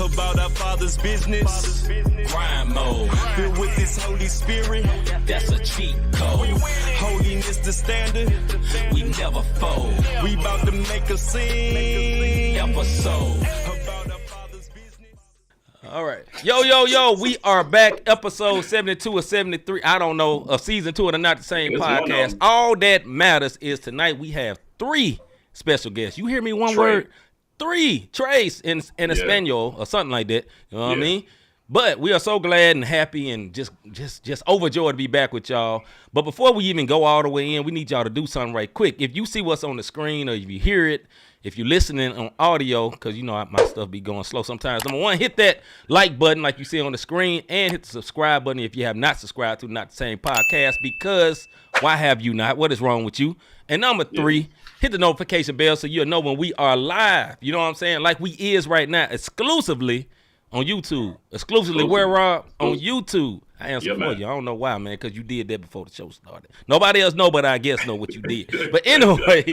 about our Father's business. Grind mode, filled with this Holy Spirit. That's a cheat code. Holiness the standard. We never fold. We about to make a scene episode about our Father's business. All right. Yo. We are back. Episode 72 or 73. I don't know. Of season 2 of the Not the Same Podcast. All that matters is tonight we have 3 special guests. You hear me? One word. 3 Trace in Espanol or something like that. You know what I mean? But we are so glad and happy and just overjoyed to be back with y'all. But before we even go all the way in, we need y'all to do something right quick. If you see what's on the screen or if you hear it, if you're listening on audio, because you know my stuff be going slow sometimes. Number 1, hit that like button like you see on the screen and hit the subscribe button if you have not subscribed to Not the Same Podcast, because why have you not? What is wrong with you? And number 3, hit the notification bell so you'll know when we are live. You know what I'm saying? Like we is right now, exclusively on YouTube. Exclusively where, Rob? On YouTube. I answer for you. I don't know why, man, because you did that before the show started. Nobody else know, but I guess know what you did. But anyway,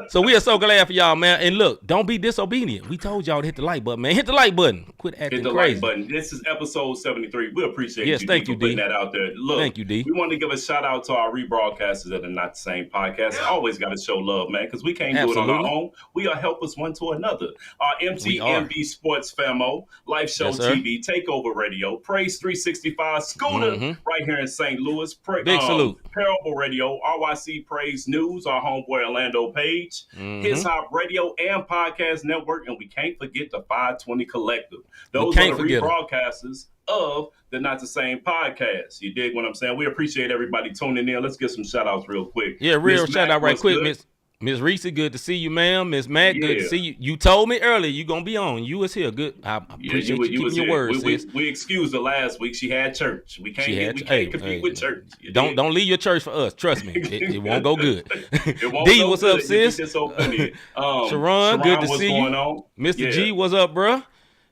so we are so glad for y'all, man. And look, don't be disobedient. We told y'all to hit the like button, man. Hit the like button. Quit acting crazy. Hit the like button. This is episode 73. We appreciate you, thank you, for putting that out there. Look, thank you, D. We want to give a shout out to our rebroadcasters of the Not the Same Podcast. Always got to show love, man, because we can't do it on our own. We are helpers one to another. Our MTMB Sports Famo, Live Show TV, Takeover Radio, Praise 365, Scooter, right here in St. Louis. Big salute. Parable Radio, RYC Praise News, our homeboy Orlando Page, His Hop Radio and Podcast Network, and we can't forget the 520 Collective. Those are the rebroadcasters of the Not the Same Podcast. You dig what I'm saying? We appreciate everybody tuning in. Let's get some shout outs real quick. Yeah, real shout out right quick, Miss Reese, good to see you, ma'am. Miss Matt, good to see you. You told me earlier you gonna be on. You was here. Good. I appreciate you keeping your word, sis. We excused her last week. She had church. We can't compete with church. Don't leave your church for us. Trust me, it won't go good. It won't D, go what's good. up, sis? Sharon, good to see you. Mr. G, what's up, bruh?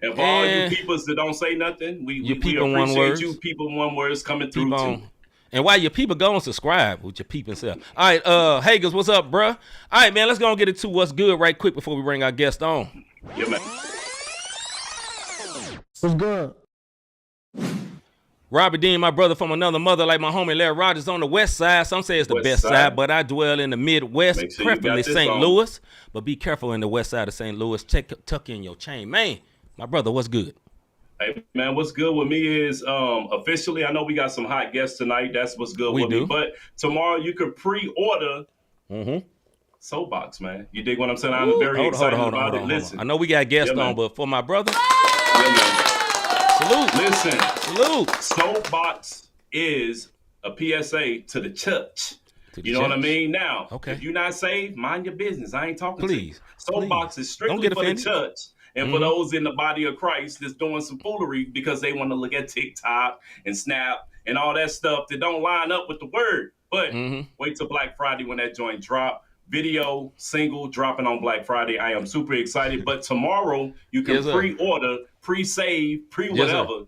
And for all you peoples that don't say nothing, we appreciate you people one words coming through too. And while your people go and subscribe with your peeping self. All right, Hagers, what's up, bruh? All right, man, let's go and get into what's good right quick before we bring our guest on. Yeah, man. What's good? Robbie Dean, my brother from another mother, like my homie Larry Rogers on the west side. Some say it's the best side, but I dwell in the Midwest, preferably St. Louis. But be careful in the west side of St. Louis. Tuck in your chain. Man, my brother, what's good? Hey, man, what's good with me is officially, I know we got some hot guests tonight. That's what's good with me. But tomorrow you could pre-order Soapbox, man. You dig what I'm saying? I'm very excited about it. Listen. I know we got guests on, but for my brother, salute. Listen. Salute. Soapbox is a PSA to the church. You know what I mean? Now, if you're not saved, mind your business. I ain't talking to you. Soapbox is strictly for the church. And for those in the body of Christ that's doing some foolery because they want to look at TikTok and Snap and all that stuff that don't line up with the word. But wait till Black Friday when that joint drop. Video, single, dropping on Black Friday. I am super excited. But tomorrow, you can pre-order, pre-save, pre-whatever.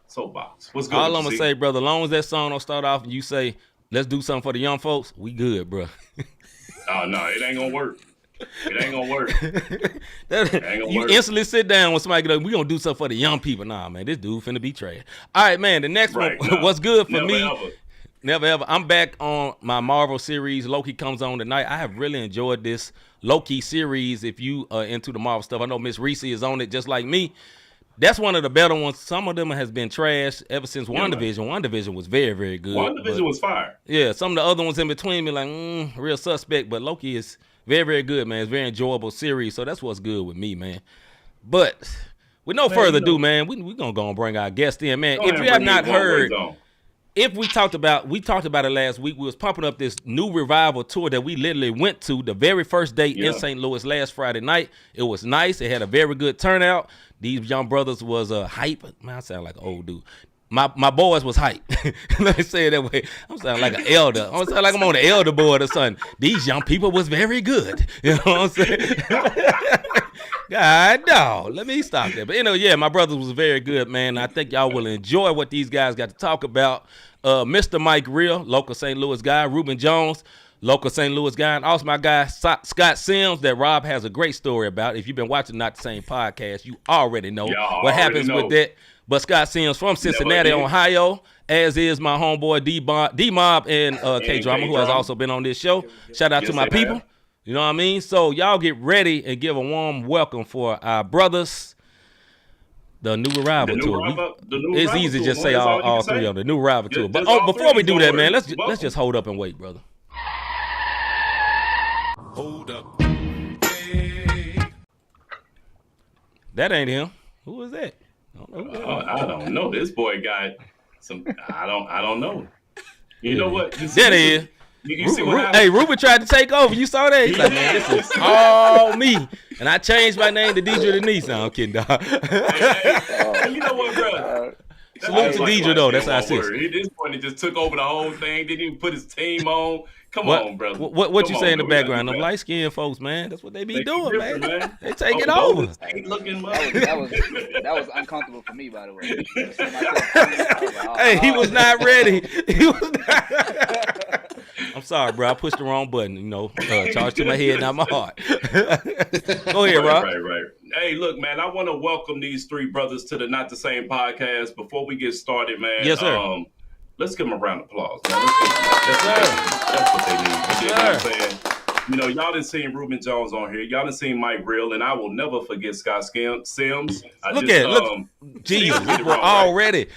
Soapbox. What's good? All I'm going to say, brother, as long as that song don't start off and you say, let's do something for the young folks, we good, bro. Oh, no, it ain't going to work. It ain't gonna work. You instantly sit down when somebody get up, we gonna do something for the young people. Nah, man, this dude finna be trash. All right, man, the next one, what's good for me? Never ever. I'm back on my Marvel series. Loki comes on tonight. I have really enjoyed this Loki series. If you are into the Marvel stuff, I know Miss Reese is on it just like me. That's one of the better ones. Some of them has been trash ever since WandaVision. WandaVision was very, very good. WandaVision was fire. Yeah, some of the other ones in between me like, real suspect, but Loki is very, very good, man. It's a very enjoyable series, so that's what's good with me, man. But with no further ado, man, we're going to go and bring our guest in, man. If you have not heard, we talked about it last week. We was pumping up this new revival tour that we literally went to the very first day in St. Louis last Friday night. It was nice. It had a very good turnout. These young brothers was hype. Man, I sound like an old dude. My boys was hype. Let me say it that way. I'm sounding like an elder. I'm sounding like I'm on the elder board or something. These young people was very good. You know what I'm saying? God, no. Let me stop there. But yeah, my brother was very good, man. I think y'all will enjoy what these guys got to talk about. Mr. Mike Real, local St. Louis guy. Ruben Jones, local St. Louis guy. And also my guy, Scott Sims, that Rob has a great story about. If you've been watching Not the Same Podcast, you already know what happens with that. But Scott Sims from Cincinnati, Ohio, as is my homeboy D-Mob and K-Drama, who has also been on this show. Shout out to my people. You know what I mean? So y'all get ready and give a warm welcome for our brothers, the new arrival tour. It's easy to just say all three of them, the new arrival tour. But before we do that, man, let's just hold up and wait, brother. Hold up. That ain't him. Who is that? I don't know. This boy got some. I don't know. You know what? That is. You see what happened? Hey, Ruben tried to take over. You saw that? He's like, man, this is all me. And I changed my name to Deidre Denise. No, I'm kidding, dog. Hey, you know what, bro? Salute to Deidre, though. That's our sister. This boy just took over the whole thing. Didn't even put his team on. Come on, brother. What you say in the background? Them light-skinned folks, man. That's what they be doing, man. They take it over. That was uncomfortable for me, by the way. Hey, he was not ready. He was not. I'm sorry, bro. I pushed the wrong button. Charge to my head, not my heart. Go ahead, Rob. Right. Hey, look, man. I want to welcome these three brothers to the Not the Same Podcast. Before we get started, man. Yes, sir. Let's give them a round of applause, man. That's what they need. You know what I'm saying? Y'all done seen Ruben Jones on here. Y'all done seen Mike Real, and I will never forget Scott Sims. Look, Jesus, already.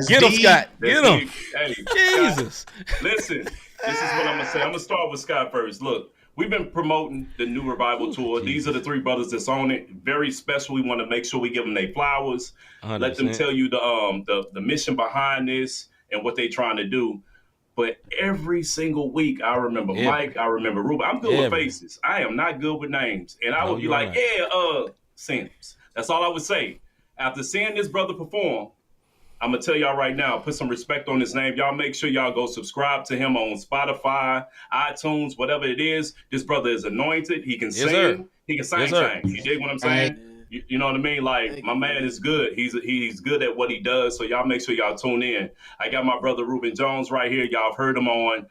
Get him, Scott. Get him. Hey, Jesus. Scott, listen, this is what I'm going to say. I'm going to start with Scott first. Look, we've been promoting the new Revival Tour. Jesus. These are the three brothers that's on it. Very special. We want to make sure we give them their flowers. 100%. Let them tell you the mission behind this and what they're trying to do. But every single week, I remember Mike, I remember Ruben. I'm good with faces. I am not good with names. And I would be like, Sims. That's all I would say. After seeing this brother perform, I'm going to tell y'all right now, put some respect on his name. Y'all make sure y'all go subscribe to him on Spotify, iTunes, whatever it is. This brother is anointed. He can sing. He can sing. You dig what I'm saying? You know what I mean? Like, my man is good. He's good at what he does. So y'all make sure y'all tune in. I got my brother Ruben Jones right here. Y'all have heard him on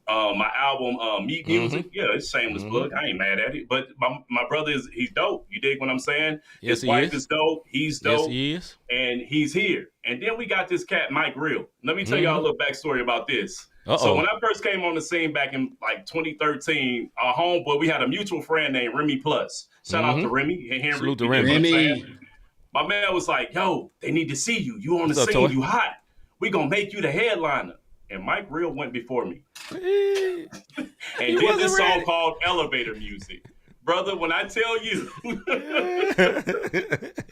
my album, Meat Music. Yeah, it's shameless plug. I ain't mad at it. But my brother he's dope. You dig what I'm saying? Yes, his wife is dope. He's dope. Yes, he is. And he's here. And then we got this cat, Mike Real. Let me tell y'all a little backstory about this. So when I first came on the scene back in like 2013, our homeboy, we had a mutual friend named Remy Plus. Shout out to Remy. Henry. Salute to Remy. My man was like, yo, they need to see you. You on the scene. You hot. We gonna make you the headliner. And Mike Real went before me. And did this song called Elevator Music. Brother, when I tell you,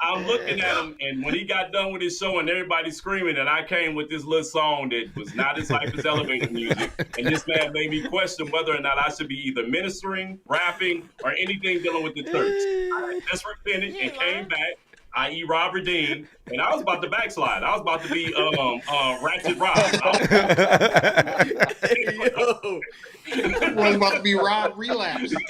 I'm looking at him, and when he got done with his show and everybody screaming, and I came with this little song that was not as hype as Elevator Music, and this man made me question whether or not I should be either ministering, rapping, or anything dealing with the church. I just repented and came back, i.e. Robert Dean, and I was about to backslide. I was about to be Ratchet Rob. I was about to be Rob Relapse. Rob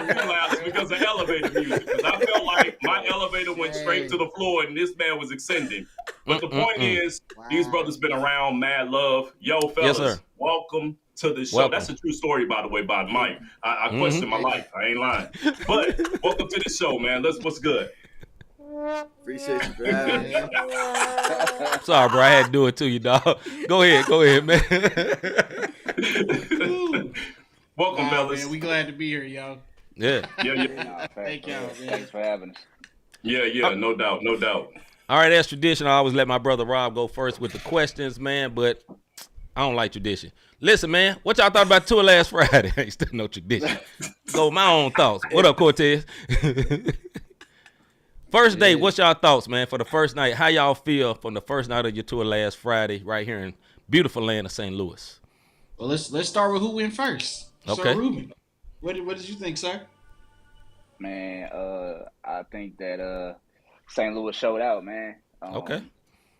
Relapse because of elevator music. Because I felt like my elevator went straight to the floor and this man was ascending. But the point is, these brothers been around, mad love. Yo, fellas, welcome to the show. That's a true story, by the way, by Mike. I question my life. I ain't lying. But welcome to the show, man. What's good? Appreciate you for having me. Sorry, bro. I had to do it to you, dog. Go ahead, man. Welcome, fellas. Man, we glad to be here, y'all. Yeah. Thank y'all, man. Thanks for having us. Yeah, no doubt. All right, as tradition, I always let my brother Rob go first with the questions, man, but I don't like tradition. Listen, man, what y'all thought about tour last Friday? Ain't still no tradition. Go my own thoughts. What up, Cortez? First day, what's y'all thoughts, man, for the first night? How y'all feel from the first night of your tour last Friday right here in beautiful land of St. Louis? Well, let's start with who went first. Okay. Sir Ruben, what did you think, sir? Man, I think that St. Louis showed out, man. Okay.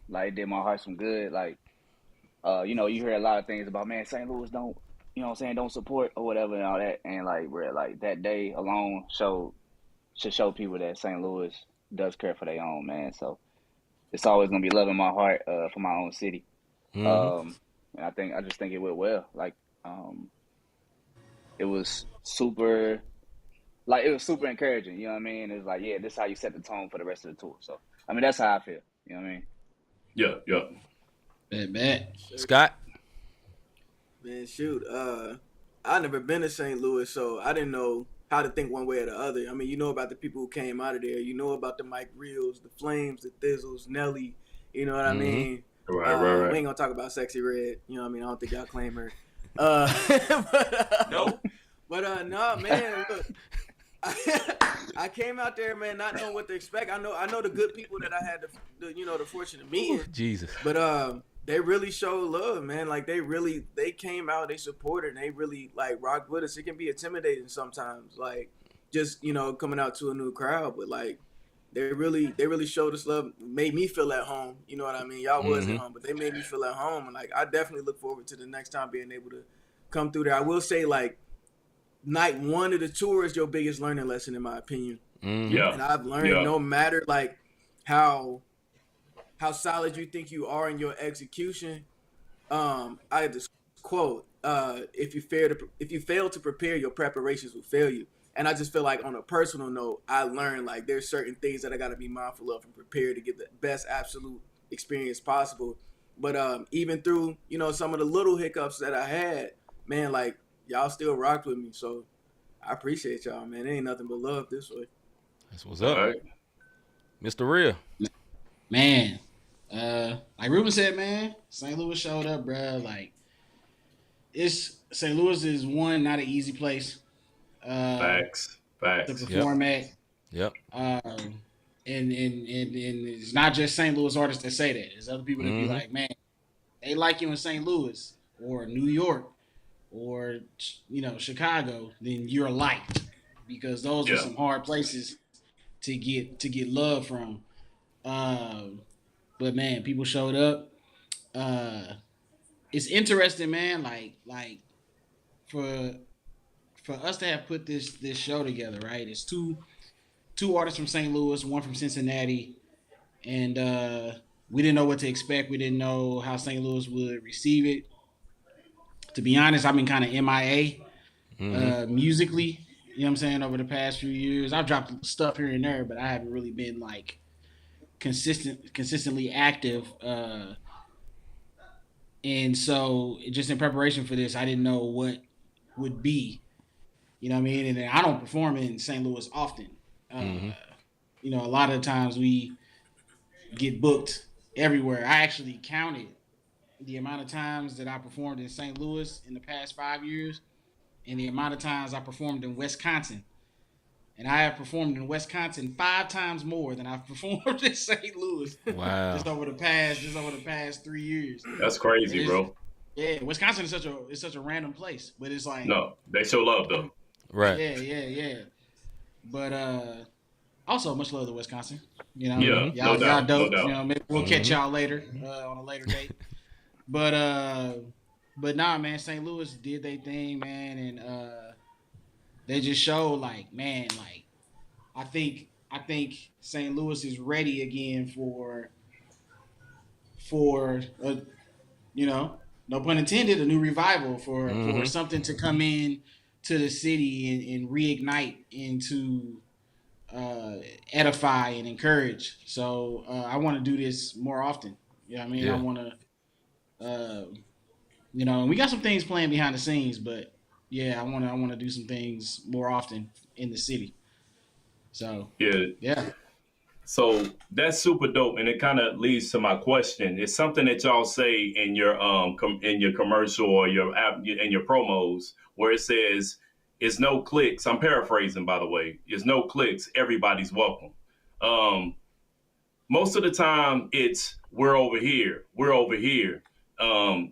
Like, it did my heart some good. Like, you hear a lot of things about, man, St. Louis don't you know what I'm saying, don't support or whatever and all that. And like, bro, like that day alone should show people that St. Louis does care for their own, man. So it's always gonna be love in my heart for my own city. And I just think it went well. Like, it was super encouraging. You know what I mean? It's like, yeah, this is how you set the tone for the rest of the tour. So I mean, that's how I feel. You know what I mean? Yeah. Bet. Scott? Man, shoot. I never been to St. Louis, so I didn't know how to think one way or the other. I mean, you know about the people who came out of there. You know about the Mike Reels, the Flames, the Thizzles, Nelly. You know what I mean? Right. We ain't gonna talk about Sexy Red. You know what I mean? I don't think y'all claim her. Nope. But no, man. Look, I came out there, man, not knowing what to expect. I know the good people that I had the fortune to meet. Jesus. But they really showed love, man. Like they came out, they supported, and they really like rocked with us. It can be intimidating sometimes, like just coming out to a new crowd, but like they really showed us love, made me feel at home. You know what I mean? Y'all was at home, but they made me feel at home, and like I definitely look forward to the next time being able to come through there. I will say, like, night one of the tour is your biggest learning lesson, in my opinion. Yeah, and I've learned no matter like how solid you think you are in your execution. I had this quote: if you fail to prepare, your preparations will fail you. And I just feel like on a personal note, I learned like there's certain things that I got to be mindful of and prepare to get the best absolute experience possible. But even through some of the little hiccups that I had, man, like y'all still rocked with me. So I appreciate y'all, man. There ain't nothing but love this way. That's what's up, right. Mr. Real. Man, like Ruben said, man, St. Louis showed up, bro. Like, St. Louis is not an easy place. Facts. To perform at. Yep. And it's not just St. Louis artists that say that. There's other people that be like, man, they like you in St. Louis or New York or Chicago, then you're liked, because those are some hard places to get love from. But man, people showed up. It's interesting, man. Like for us to have put this show together, right? It's two artists from St. Louis, one from Cincinnati, and we didn't know what to expect. We didn't know how St. Louis would receive it. To be honest, I've been kind of MIA musically. You know what I'm saying? Over the past few years, I've dropped stuff here and there, but I haven't really been like consistently active. And so, just in preparation for this, I didn't know what would be. You know what I mean? And I don't perform in St. Louis often. A lot of the times we get booked everywhere. I actually counted the amount of times that I performed in St. Louis in the past 5 years and the amount of times I performed in Wisconsin. And I have performed in Wisconsin 5 times more than I've performed in St. Louis. Wow. just over the past 3 years. That's crazy, bro. Yeah, Wisconsin is such a random place, but it's like, no, they show love though. Right. Yeah. But also much love to Wisconsin. Yeah, y'all no doubt. Maybe we'll catch y'all later on a later date. But nah, man, St. Louis did their thing, man, and they just showed like, man, like I think St. Louis is ready again for no pun intended, a new revival for something to come in to the city and reignite and to edify and encourage. So I want to do this more often. You know what I mean? Yeah. I want to, we got some things planned behind the scenes, but yeah, I want to do some things more often in the city. So yeah. So that's super dope, and it kind of leads to my question. It's something that y'all say in your commercial or your app in your promos, where it says, "It's no clicks." I'm paraphrasing, by the way. "It's no clicks. Everybody's welcome." Most of the time, it's we're over here. We're over here.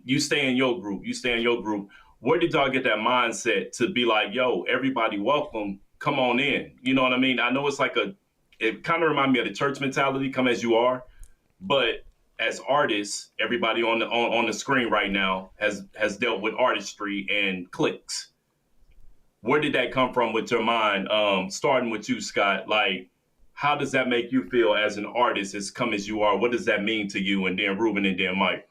You stay in your group. You stay in your group. Where did y'all get that mindset to be like, "Yo, everybody welcome. Come on in"? You know what I mean? I know it's like it kind of reminds me of the church mentality, come as you are. But as artists, everybody on the screen right now has dealt with artistry and clicks. Where did that come from with your mind? Starting with you, Scott, like, how does that make you feel as an artist, as come as you are? What does that mean to you? And then Ruben and then Mike.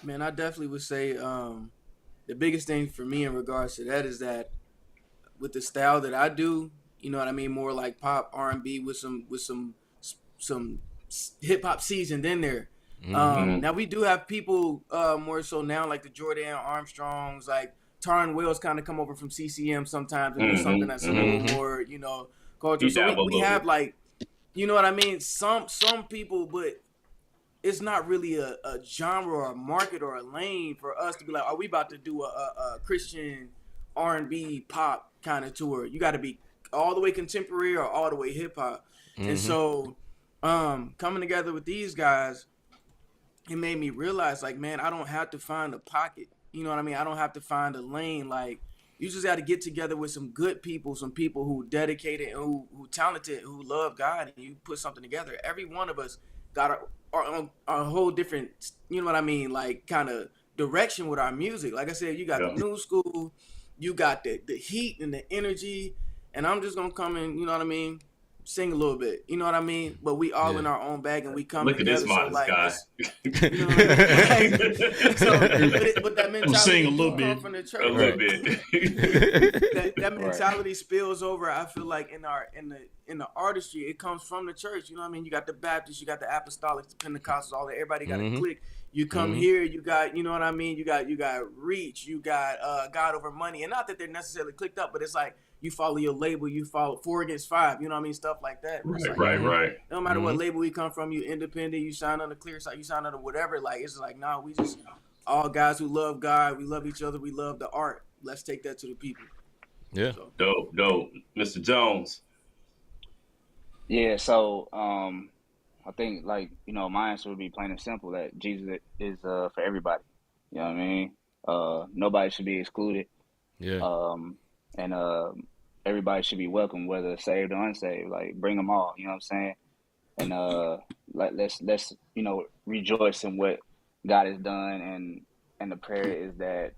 Man, I definitely would say the biggest thing for me in regards to that is that with the style that I do, you know what I mean, more like pop, R&B with some hip hop seasoned in there. Now we do have people more so now like the Jordan Armstrongs, like Taryn Wells kind of come over from CCM sometimes and do something that's a little more, you know, culture. So we have like, you know what I mean, some people, but it's not really a genre or a market or a lane for us to be like, are we about to do a Christian R&B pop kind of tour? You got to be all the way contemporary or all the way hip hop. And so coming together with these guys, it made me realize, like, man, I don't have to find a pocket. You know what I mean? I don't have to find a lane. Like, you just got to get together with some good people, some people who dedicated and who talented, who love God, and you put something together. Every one of us got a whole different, you know what I mean, like, kind of direction with our music. Like I said, you got the new school, you got the heat and the energy, and I'm just gonna come in, you know what I mean, sing a little bit, you know what I mean, but we all in our own bag and we come together. Look at this modest guy. You know what I mean? But that mentality, I'm saying a little bit from the church, a little bit. that mentality spills over. I feel like in the artistry, it comes from the church. You know what I mean? You got the Baptists, you got the Apostolics, the Pentecostals, all that. Everybody got a clique. You come here, you got, you know what I mean? You got Reach, you got God Over Money, and not that they're necessarily clicked up, but it's like you follow your label, you follow 4 Against 5, you know what I mean? Stuff like that. Right. No matter what label we come from, you independent, you sign on the clear side, you sign on the whatever. Like, it's like, nah, we just all guys who love God, we love each other, we love the art. Let's take that to the people. Yeah. So. Dope. Mr. Jones. Yeah, so I think, like, you know, my answer would be plain and simple, that Jesus is for everybody. You know what I mean? Nobody should be excluded. Yeah. And everybody should be welcome, whether saved or unsaved. Like, bring them all. You know what I'm saying? And let's you know, rejoice in what God has done. And the prayer is that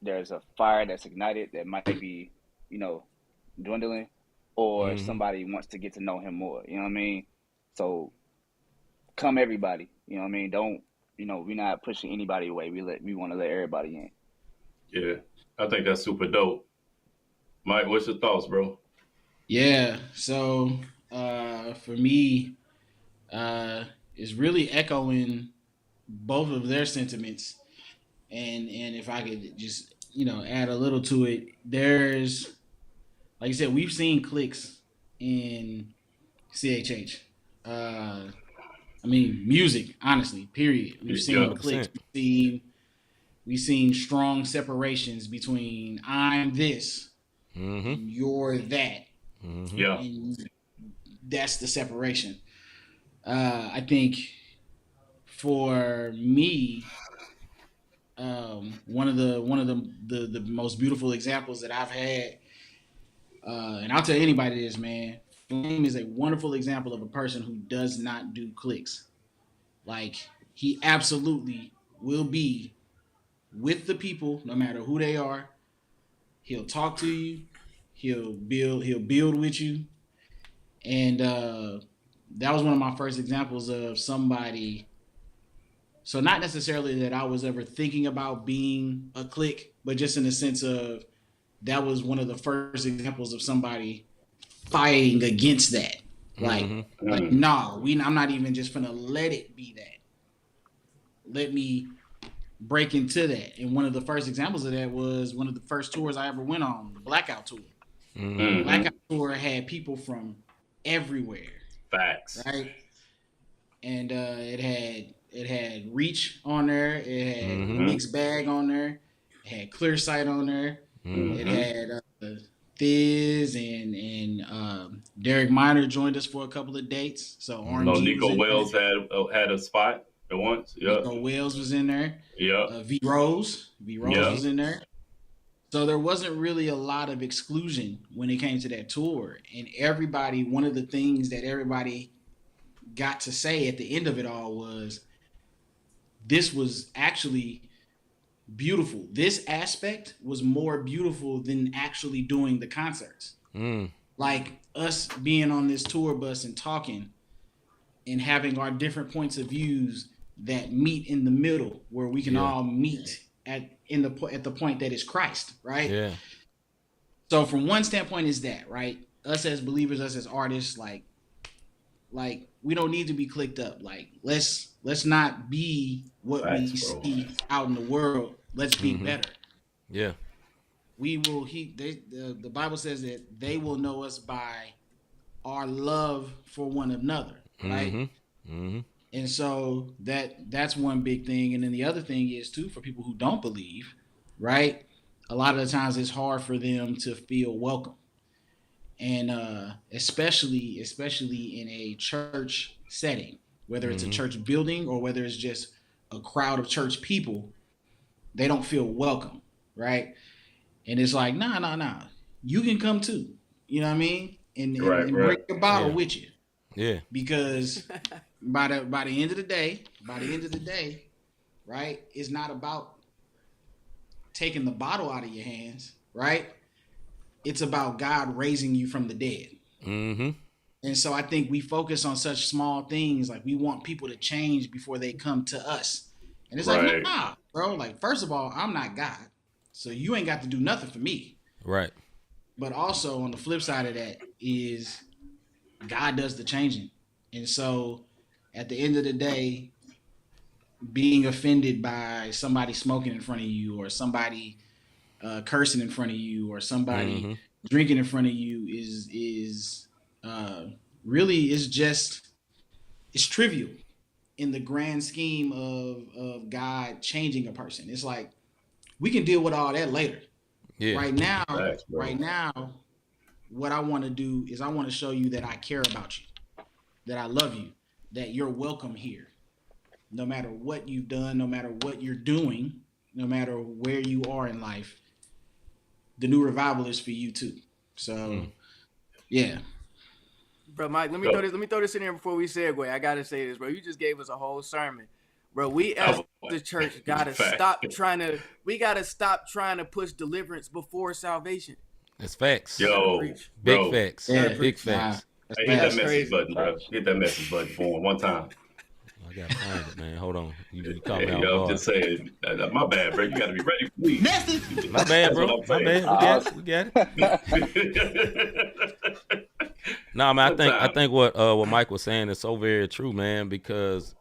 there's a fire that's ignited that might be, you know, dwindling, or somebody wants to get to know Him more. You know what I mean? So come everybody. You know what I mean? Don't, you know, we're not pushing anybody away. We want to let everybody in. Yeah, I think that's super dope. Mike, what's your thoughts, bro? Yeah, so for me, it's really echoing both of their sentiments, and if I could just, you know, add a little to it, there's, like you said, we've seen cliques in CHH. I mean, music, honestly, period. We've seen cliques. We've seen strong separations between I'm this, and you're that. Yeah, and that's the separation. I think for me, one of the most beautiful examples that I've had, and I'll tell anybody this, man. Flame is a wonderful example of a person who does not do clicks. Like, he absolutely will be with the people, no matter who they are. He'll talk to you. He'll build with you. And that was one of my first examples of somebody. So not necessarily that I was ever thinking about being a clique, but just in the sense of that was one of the first examples of somebody fighting against that. Like, nah, I'm not even just gonna let it be that. Let me break into that. And one of the first examples of that was one of the first tours I ever went on, the Blackout Tour. The Blackout Tour had people from everywhere. Facts. Right? And it had Reach on there, it had Mixed Bag on there, it had Clear Sight on there, it had Thiz and Derek Minor joined us for a couple of dates. So Nico Wells had a spot at once. Yeah, Nico Wells was in there. Yeah, V Rose was in there. So there wasn't really a lot of exclusion when it came to that tour. And everybody, one of the things that everybody got to say at the end of it all was, this was actually beautiful. This aspect was more beautiful than actually doing the concerts. Like us being on this tour bus and talking and having our different points of views that meet in the middle, where we can all meet at the point that is Christ, right? Yeah. So from one standpoint is that, right? Us as believers, us as artists, like we don't need to be clicked up. Like let's not be what we see out in the world. Let's be better. Yeah. We will. The Bible says that they will know us by our love for one another, right? And so that's one big thing. And then the other thing is too, for people who don't believe, right? A lot of the times it's hard for them to feel welcome. And especially in a church setting, whether it's a church building or whether it's just a crowd of church people, they don't feel welcome, right? And it's like, nah, you can come too. You know what I mean? And bring your bottle with you. Yeah. Because by the end of the day, right, it's not about taking the bottle out of your hands, right? It's about God raising you from the dead. And so I think we focus on such small things, like we want people to change before they come to us. And it's like, nah, bro. Like, first of all, I'm not God, so you ain't got to do nothing for me. Right. But also on the flip side of that is God does the changing. And so at the end of the day, being offended by somebody smoking in front of you, or somebody cursing in front of you, or somebody drinking in front of you is really it's trivial in the grand scheme of God changing a person. It's like, we can deal with all that later. Yeah. Right now, what I want to do is I want to show you that I care about you, that I love you, that you're welcome here. No matter what you've done, no matter what you're doing, no matter where you are in life, the new revival is for you too. So, yeah. Bro, Mike, let me throw this in here before we segue. I gotta say this, bro. You just gave us a whole sermon, bro. We as the church gotta stop trying to push deliverance before salvation. It's facts. Yo, big facts. Yeah, big facts. Hey, hit that message button, bro. Hit that message button for one time. I gotta find it, man. Hold on. You caught me out. I'm just saying. My bad, bro. You gotta be ready for me. My bad, bro. My bad. We got it. Nah, man. I think what Mike was saying is so very true, man. Because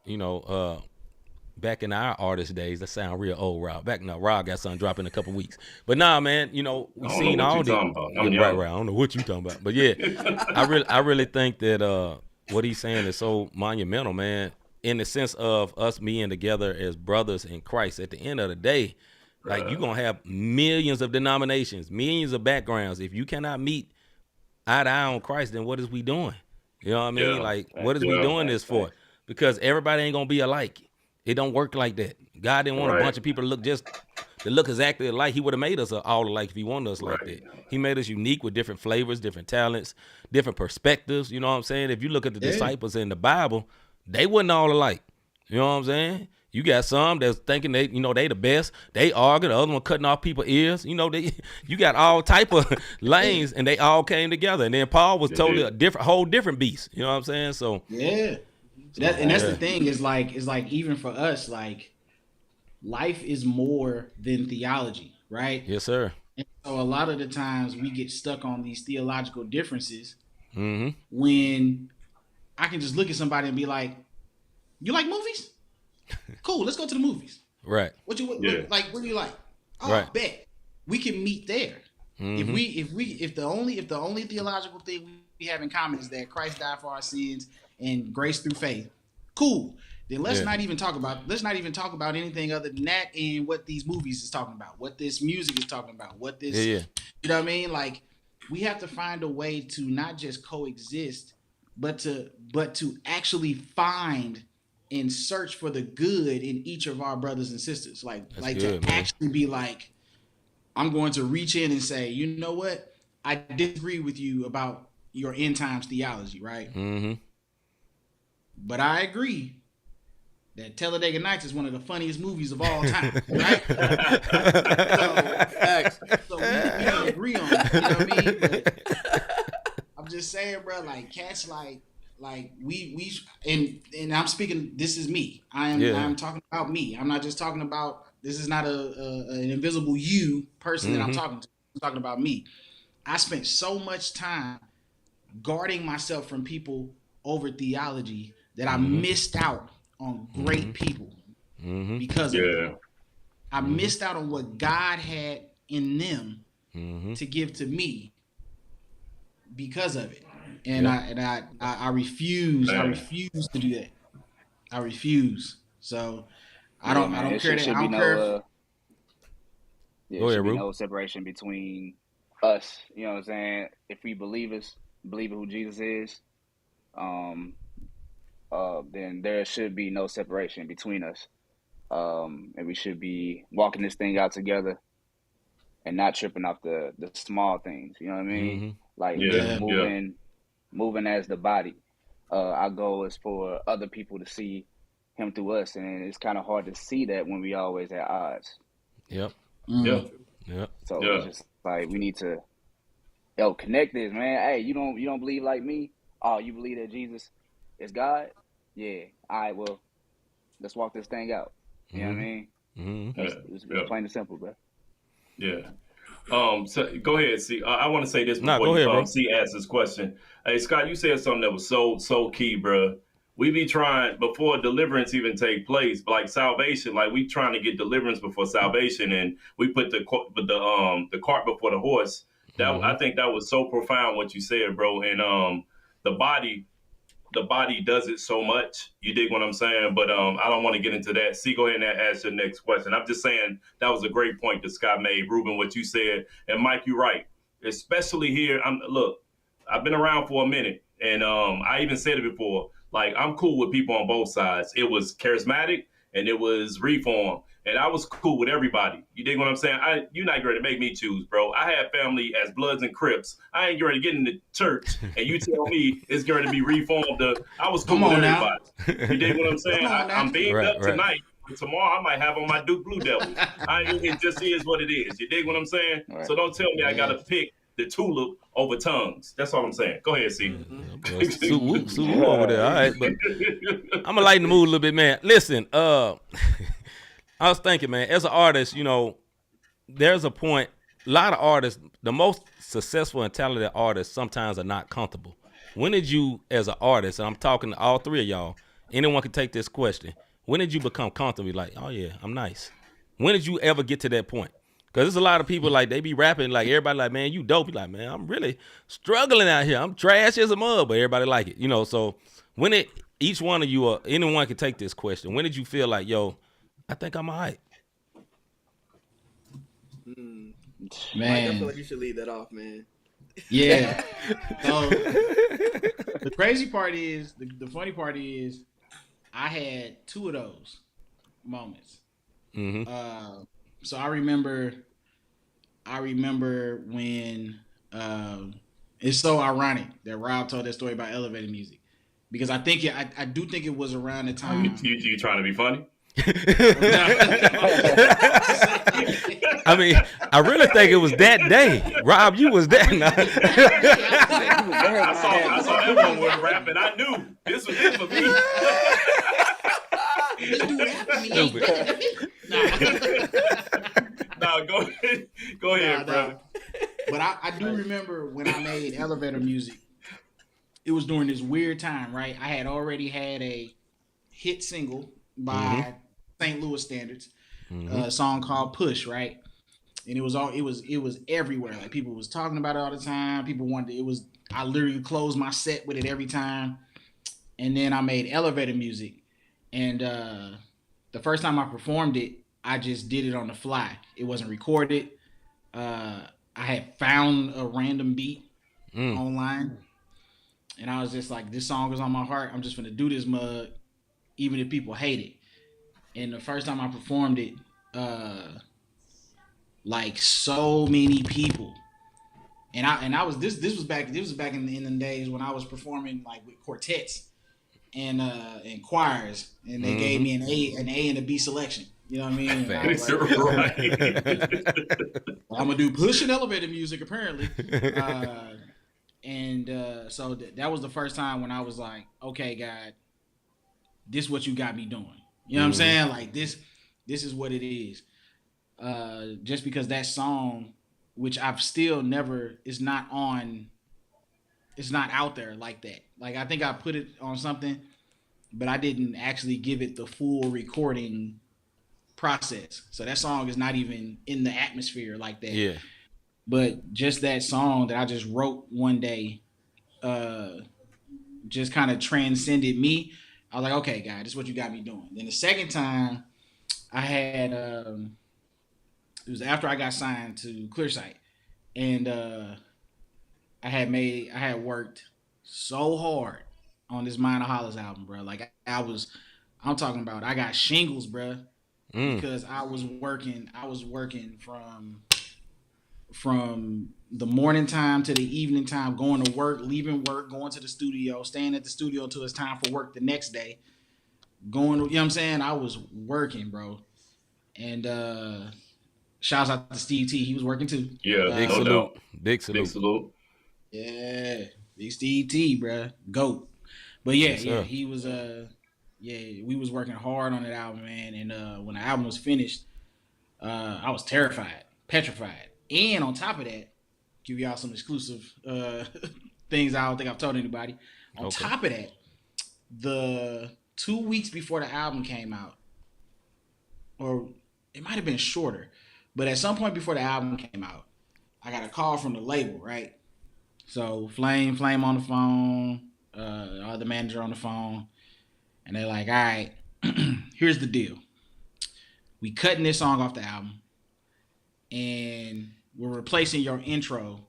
back in our artist days, that sound real old, Rob. Back now, Rob got something dropping in a couple weeks. But nah, man. We seen all the right. I don't know what you talking about, but yeah, I really think that what he's saying is so monumental, man. In the sense of us being together as brothers in Christ. At the end of the day, like, you're going to have millions of denominations, millions of backgrounds. If you cannot meet eye to eye on Christ, then what is we doing? You know what I mean? Yeah. Like, what is we doing this for? Because everybody ain't going to be alike. It don't work like that. God didn't want a bunch of people to look exactly alike. He would have made us all alike if he wanted us like that. He made us unique with different flavors, different talents, different perspectives. You know what I'm saying? If you look at the disciples in the Bible, they wasn't all alike. You know what I'm saying? You got some that's thinking they the best. They argue. The other one cutting off people's ears. You got all type of lanes, and they all came together. And then Paul was totally a whole different beast. You know what I'm saying? So yeah, that's the thing. Is like even for us, like, life is more than theology, right? Yes, sir. And so a lot of the times we get stuck on these theological differences when I can just look at somebody and be like, "You like movies? Cool, let's go to the movies." Right. What do you like? Oh, bet we can meet there. If the only theological thing we have in common is that Christ died for our sins and grace through faith, cool. Then let's not even talk about anything other than that, and what these movies is talking about, what this music is talking about, what this you know what I mean? Like, we have to find a way to not just coexist, but to actually find and search for the good in each of our brothers and sisters. Actually be like, I'm going to reach in and say, you know what? I disagree with you about your end times theology, right? But I agree that Talladega Nights is one of the funniest movies of all time, right? so we don't agree on it, you know what I mean? But I'm just saying, bro, like cats like we and I'm speaking, this is me. I'm talking about me. I'm not just talking about, this is not an invisible you person that I'm talking to. I'm talking about me. I spent so much time guarding myself from people over theology that I missed out on great people because of it. I missed out on what God had in them to give to me because of it. And I refuse to do that. I refuse. So I don't care that. I don't care. There should be no separation between us. You know what I'm saying? If we believe in who Jesus is, then there should be no separation between us. And we should be walking this thing out together and not tripping off the small things. You know what I mean? Like moving as the body. Our goal is for other people to see him through us, and it's kind of hard to see that when we always at odds. Yep. So it's just like we need to connect this, man. Hey, you don't believe like me? Oh, you believe that Jesus is God? Yeah. All right, well, let's walk this thing out. You know what I mean? It's plain and simple, bro. Yeah. So go ahead, C. I want to say this before go ahead, C asks this question. Hey, Scott, you said something that was so key, bro. We be trying before deliverance even take place, like salvation. Like we trying to get deliverance before salvation, and we put the cart before the horse. That I think that was so profound what you said, bro. And the body does it so much. You dig what I'm saying? But I don't want to get into that. C, go ahead and ask your next question. I'm just saying that was a great point that Scott made. Ruben, what you said. And Mike, you're right. Especially here, look, I've been around for a minute. And I even said it before. Like, I'm cool with people on both sides. It was charismatic and it was reform. And I was cool with everybody. You dig what I'm saying? You're not going to make me choose, bro. I have family as Bloods and Crips. I ain't going to get in the church and you tell me it's going to be reformed. I was cool with everybody. You dig what I'm saying? I'm being up tonight. Tomorrow I might have on my Duke Blue Devils. It just is what it is. You dig what I'm saying? Right. So don't tell me I got to pick the tulip over tongues. That's all I'm saying. Go ahead, C. Sue over there. All right, but I'm going to lighten the mood a little bit, man. Listen, I was thinking, man, as an artist, you know, there's a point, a lot of artists, the most successful and talented artists sometimes are not comfortable. When did you, as an artist, and I'm talking to all three of y'all, anyone can take this question, when did you become comfortable? Like, oh yeah, I'm nice. When did you ever get to that point? Because there's a lot of people, like, they be rapping, like, everybody like, man, you dope. You're like, man, I'm really struggling out here. I'm trash as a mud, but everybody like it. You know, so when each one of you, or anyone can take this question, when did you feel like, yo, I think I'm all right? Man. I feel like you should leave that off, man. Yeah. So, the crazy part is, the funny part is, I had two of those moments. So I remember when it's so ironic that Rob told that story about elevator music, because I do think it was around the time. You trying to be funny? I mean, I really think it was that day. Rob, you was there. I saw everyone was rapping. I knew this was it for me. No, go ahead, brother. But I do remember when I made elevator music, it was during this weird time, right? I had already had a hit single by St. Louis standards, a song called Push, right? And it was everywhere. Like, people was talking about it all the time. People wanted I literally closed my set with it every time. And then I made elevator music. And the first time I performed it, I just did it on the fly. It wasn't recorded. I had found a random beat online. And I was just like, this song is on my heart. I'm just going to do this mug, even if people hate it. And the first time I performed it, like, so many people. And I was this was back in the days when I was performing, like, with quartets. and choirs, and they gave me an A and a B selection. You know what I mean? And I was like, I'm gonna do push and elevator music apparently. So that was the first time when I was like, okay, God, this is what you got me doing. You know what I'm saying? Like this is what it is. Just because that song, which I've still never, it's not out there like that. Like I think I put it on something, but I didn't actually give it the full recording process. So that song is not even in the atmosphere like that. Yeah. But just that song that I just wrote one day, just kind of transcended me. I was like, okay, God, this is what you got me doing. Then the second time I had, it was after I got signed to Clearsight, and I had worked so hard on this Minor Hollis album, bro. Like I'm talking about, I got shingles, bro, because I was working from the morning time to the evening time, going to work, leaving work, going to the studio, staying at the studio until it's time for work the next day. You know what I'm saying? I was working, bro. And shouts out to Steve T. He was working too. Yeah, big salute. Big salute. Yeah, big Steve T, bro. GOAT. But yeah, yes, he was we was working hard on that album, man. And when the album was finished, I was terrified, petrified. And on top of that, give y'all some exclusive things I don't think I've told anybody. On top of that, the 2 weeks before the album came out, or it might have been shorter, but at some point before the album came out, I got a call from the label, right? So Flame on the phone, the manager on the phone, and they're like, all right, here's the deal. We cutting this song off the album, and we're replacing your intro,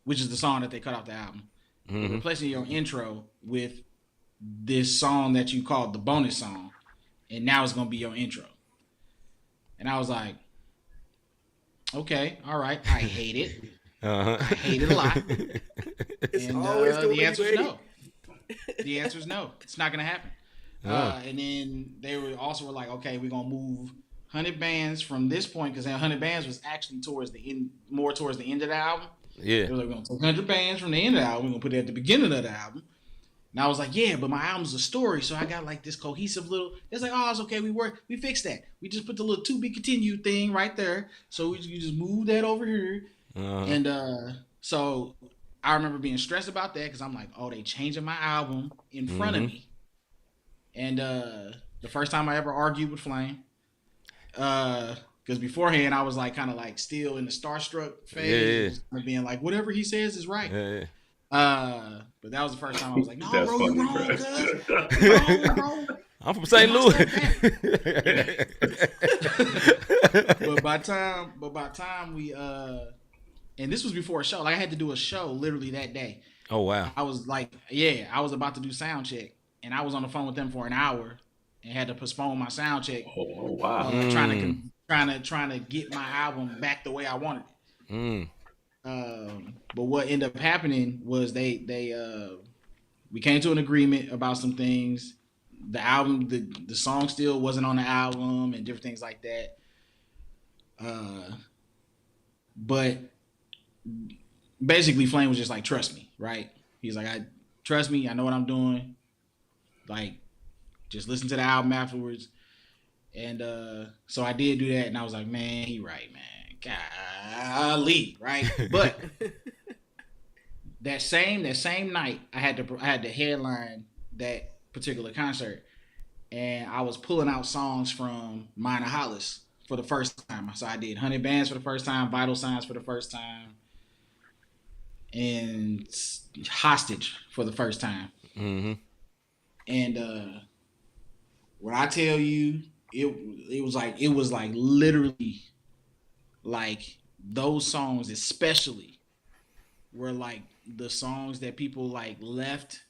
which is the song that they cut off the album. We're replacing your intro with this song that you called the bonus song, and now it's gonna be your intro. And I was like, okay, all right, I hate it. I hate it a lot. It's and always the answer is no. The answer is no. It's not gonna happen. And then they were like, okay, we're gonna move 100 Bands from this point, because 100 Bands was actually towards the end of the album. Yeah. They were like, we're gonna take 100 Bands from the end of the album, we're gonna put it at the beginning of the album. And I was like, yeah, but my album's a story, so I got like this cohesive little. It's like, oh, it's okay, we fixed that. We just put the little to be continued thing right there. So you just move that over here. And so I remember being stressed about that, because I'm like, oh, they changing my album in front of me. And the first time I ever argued with Flame, because beforehand I was like kind of like still in the starstruck phase, being like, whatever he says is right. But that was the first time I was like, no, That's bro, funny, you wrong, bro. cuz. Wrong, bro. I'm from St. Louis. But by time we and this was before a show. Like I had to do a show literally that day. Oh wow. I was like, I was about to do sound check, and I was on the phone with them for an hour and had to postpone my sound check. Oh wow. Trying to get my album back the way I wanted it. But what ended up happening was we came to an agreement about some things. The album, the song still wasn't on the album and different things like that. But basically Flame was just like, trust me, right? He's like, trust me, I know what I'm doing. Like, just listen to the album afterwards. And so I did do that, and I was like, man, he right, man. Golly, right? But that same night, I had to headline that particular concert, and I was pulling out songs from Minor Hollis for the first time. So I did 100 Bands for the first time, Vital Signs for the first time, and Hostage for the first time. And when I tell you, it was like literally, like those songs especially were like the songs that people like left,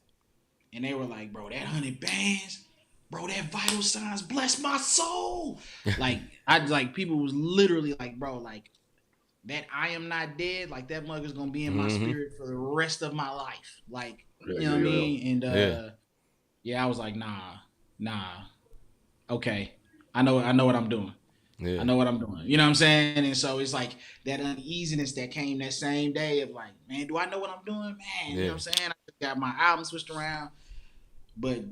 and they were like, bro, that 100 Bands, bro, that Vital Signs, bless my soul. Like people was literally like, bro, like that I Am Not Dead, like that mug is gonna be in my spirit for the rest of my life. Like, you know what I mean? And I was like, nah. Okay, I know what I'm doing. Yeah. I know what I'm doing. You know what I'm saying? And so it's like that uneasiness that came that same day of like, man, do I know what I'm doing? Man, you know what I'm saying? I got my album switched around. But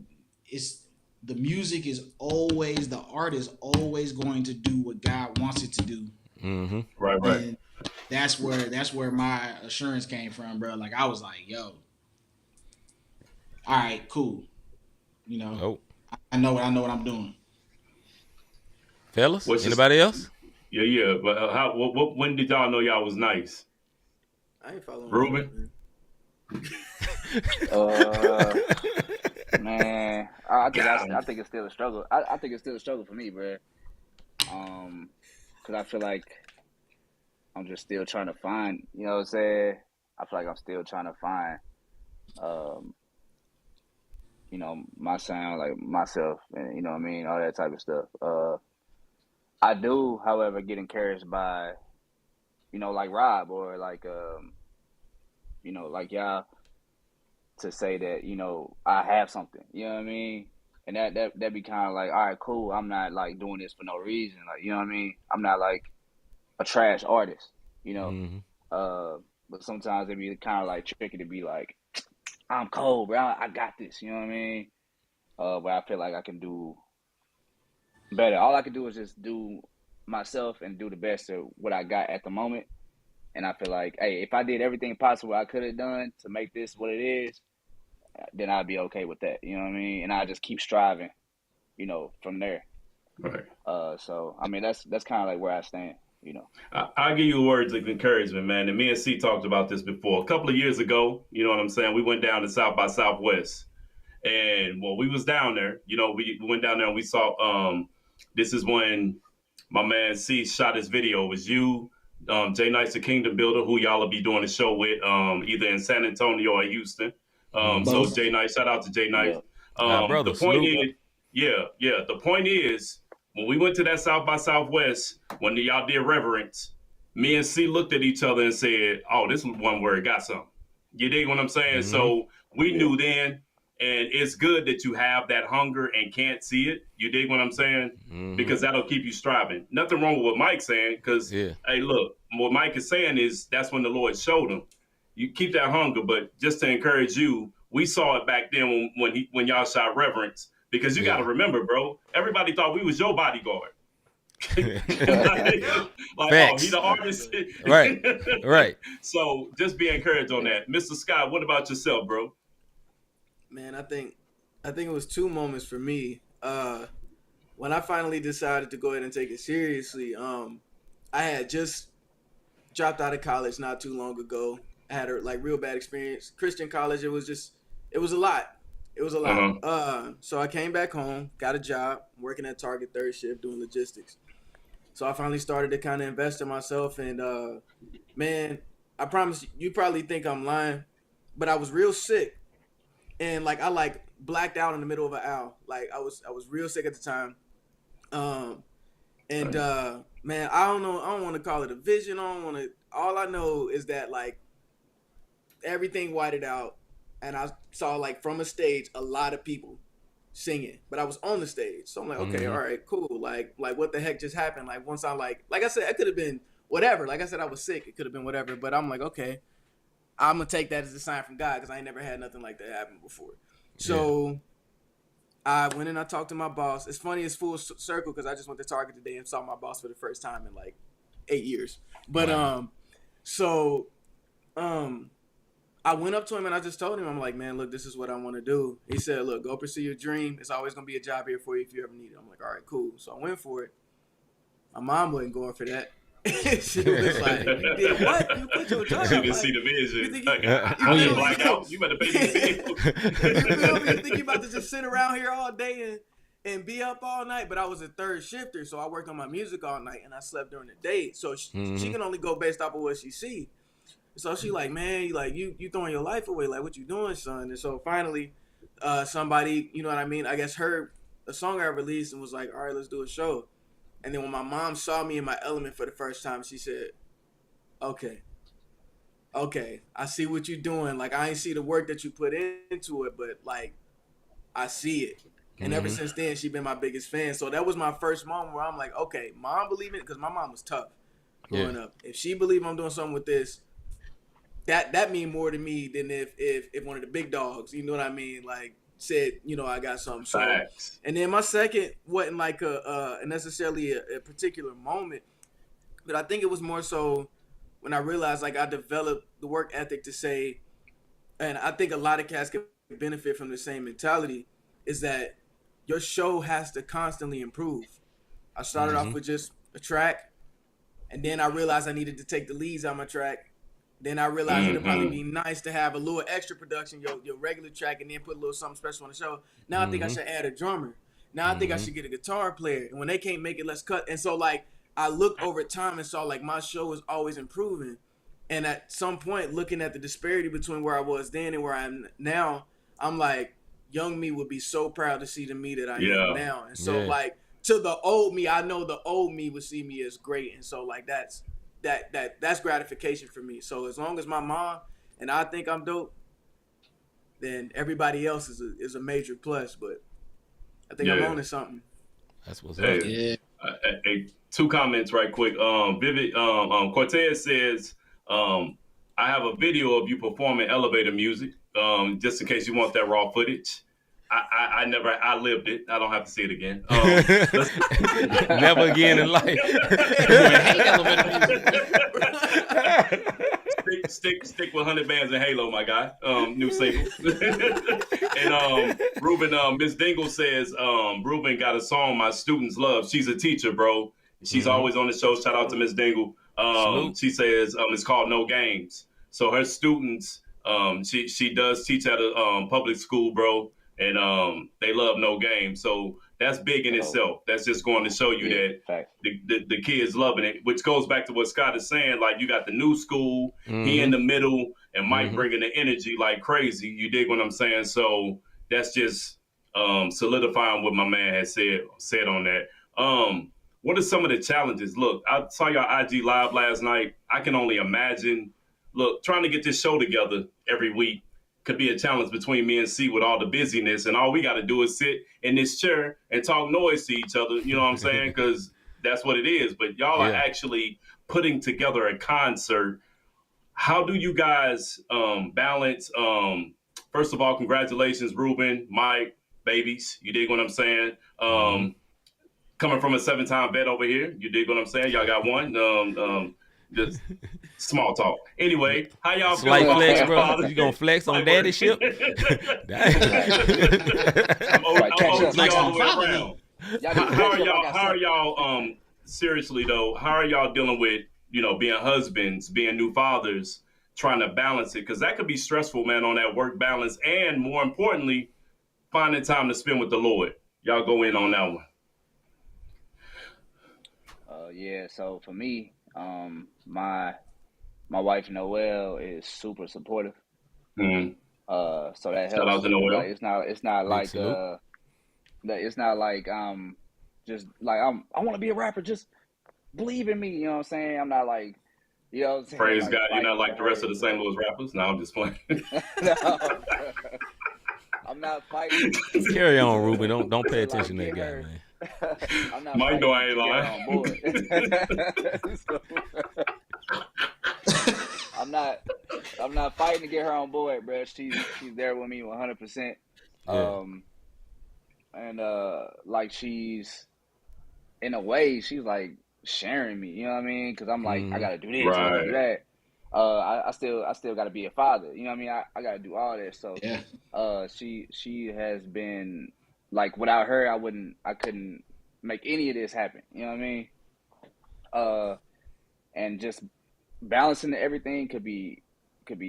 the music is always, the art is always going to do what God wants it to do. Mm-hmm. Right. And that's where my assurance came from, bro. Like I was like, yo, all right, cool. You know, I know what I'm doing. Fellas, anybody else? Yeah. But when did y'all know y'all was nice? I ain't following Ruben. Man, I think it's still a struggle. I think it's still a struggle for me, bro. Because I feel like I'm just still trying to find. You know what I'm saying? I feel like I'm still trying to find. You know, my sound, like myself, and you know what I mean, all that type of stuff. I do, however, get encouraged by, you know, like Rob or like, you know, like y'all, to say that, you know, I have something, you know what I mean? And that be kind of like, all right, cool. I'm not like doing this for no reason. Like, you know what I mean? I'm not like a trash artist, you know? Mm-hmm. But sometimes it be kind of like tricky to be like, I'm cold, bro. I got this, you know what I mean? But I feel like I can do better. All I can do is just do myself and do the best of what I got at the moment. And I feel like, hey, if I did everything possible I could have done to make this what it is, then I'd be okay with that. You know what I mean? And I just keep striving, you know, from there. Right. So I mean, that's kind of like where I stand. You know, I'll give you words of encouragement, man. And me and C talked about this before. A couple of years ago, you know what I'm saying? We went down to South by Southwest. And while we was down there, you know, we went down there and we saw, this is when my man C shot his video. It was you, Jay Knight's the Kingdom Builder, who y'all will be doing a show with, either in San Antonio or Houston. So Jay Knight, shout out to Jay Knight. Yeah. The point is, the point is, when we went to that South by Southwest, when y'all did Reverence, me and C looked at each other and said, oh, this is one where it got something. You dig what I'm saying? Mm-hmm. So we knew then, and it's good that you have that hunger and can't see it. You dig what I'm saying? Mm-hmm. Because that'll keep you striving. Nothing wrong with what Mike's saying, because, hey, look, what Mike is saying is that's when the Lord showed him. You keep that hunger, but just to encourage you, we saw it back then when y'all shot Reverence. Because you got to remember, bro, everybody thought we was your bodyguard. like, oh, he the artist. Right. So just be encouraged on that. Mr. Scott, what about yourself, bro? Man, I think it was two moments for me. When I finally decided to go ahead and take it seriously, I had just dropped out of college not too long ago. I had a real bad experience. Christian college, it was a lot. It was a lot. Uh-huh. So I came back home, got a job, working at Target third shift doing logistics. So I finally started to kind of invest in myself. And, man, I promise you probably think I'm lying, but I was real sick. And, I blacked out in the middle of an hour. I was real sick at the time. Man, I don't know. I don't want to call it a vision. All I know is that, everything whited out. And I saw, from a stage, a lot of people singing. But I was on the stage. So I'm like, okay, all right, cool. Like what the heck just happened? Once I, like I said, it could have been whatever. Like I said, I was sick. It could have been whatever. But I'm like, okay, I'm going to take that as a sign from God because I ain't never had nothing like that happen before. So I went and I talked to my boss. It's funny, it's full circle because I just went to Target today and saw my boss for the first time in, 8 years. But, I went up to him and I just told him, I'm like, man, look, this is what I want to do. He said, look, go pursue your dream. It's always going to be a job here for you if you ever need it. I'm like, all right, cool. So I went for it. My mom wasn't going for that. She was like, you did what? You quit your job? She didn't see the vision. You black out. You better pay the bill. You feel me? You think you about to just sit around here all day and be up all night? But I was a third shifter, so I worked on my music all night and I slept during the day. So she can only go based off of what she see. So she like, man, you throwing your life away. Like, what you doing, son? And so finally, somebody, you know what I mean? I guess heard a song I released and was like, all right, let's do a show. And then when my mom saw me in my element for the first time, she said, okay, I see what you're doing. I ain't see the work that you put into it, but I see it. And ever since then, she's been my biggest fan. So that was my first moment where I'm like, okay, mom believing it, because my mom was tough growing up. If she believed I'm doing something with this, that mean more to me than if one of the big dogs, you know what I mean, like said, I got something. So, and then my second wasn't like necessarily a particular moment, but I think it was more so when I realized like I developed the work ethic to say, and I think a lot of cats can benefit from the same mentality, is that your show has to constantly improve. I started off with just a track, and then I realized I needed to take the leads on my track. Then I realized it'd probably be nice to have a little extra production, your regular track, and then put a little something special on the show. Now I think I should add a drummer. Now I think I should get a guitar player. And when they can't make it, let's cut. And so like I looked over time and saw like my show is always improving. And at some point, looking at the disparity between where I was then and where I am now, I'm like, young me would be so proud to see the me that I am now. And so like to the old me, I know the old me would see me as great. And so like that's gratification for me. So as long as my mom and I think I'm dope, then everybody else is a major plus. But I think I'm on to something. That's what's up. Two comments right quick. Vivid Cortez says, I have a video of you performing elevator music. Just in case you want that raw footage. I lived it. I don't have to see it again. Never again in life. stick with 100 bands and Halo, my guy. New single. And Ruben, Miss Dingle says, Ruben got a song my students love. She's a teacher, bro. She's always on the show. Shout out to Miss Dingle. She says it's called No Games. So her students, she does teach at a public school, bro. And they love No Game. So that's big in itself. That's just going to show you that the kids loving it, which goes back to what Scott is saying. Like you got the new school, he in the middle, and Mike bringing the energy like crazy. You dig what I'm saying? So that's just solidifying what my man has said on that. What are some of the challenges? Look, I saw your IG live last night. I can only imagine. Look, trying to get this show together every week could be a challenge between me and C with all the busyness, and all we got to do is sit in this chair and talk noise to each other. You know what I'm saying? Because that's what it is. But y'all are actually putting together a concert. How do you guys balance? First of all, congratulations, Ruben, Mike, babies. You dig what I'm saying? Coming from a 7-time vet over here, you dig what I'm saying? Y'all got one. Just small talk. Anyway, how y'all feel about flex, bro? You gonna flex on daddy ship? How are y'all seriously though, how are y'all dealing with, being husbands, being new fathers, trying to balance it? Because that could be stressful, man, on that work balance, and more importantly, finding time to spend with the Lord. Y'all go in on that one. So for me, my wife Noelle is super supportive. So that helps. Shout out to Noelle. Like, it's not like it's not like just like I want to be a rapper. Just believe in me. You know what I'm saying? I'm not like, you know what I'm saying? Praise like, God, you're not like the rest of the St. Louis rappers. No, I'm just playing. No, I'm not fighting. Carry on, Ruben. Don't pay attention to that guy, man. I'm not Mike know I ain't lying. I'm not fighting to get her on board, bro. She's there with me 100%. Like she's in a way she's like sharing me, you know what I mean? Because I'm like I gotta do this, I gotta do that. I still gotta be a father, you know what I mean? I gotta do all this. So she has been like, without her I couldn't make any of this happen, you know what I mean? And just balancing everything could be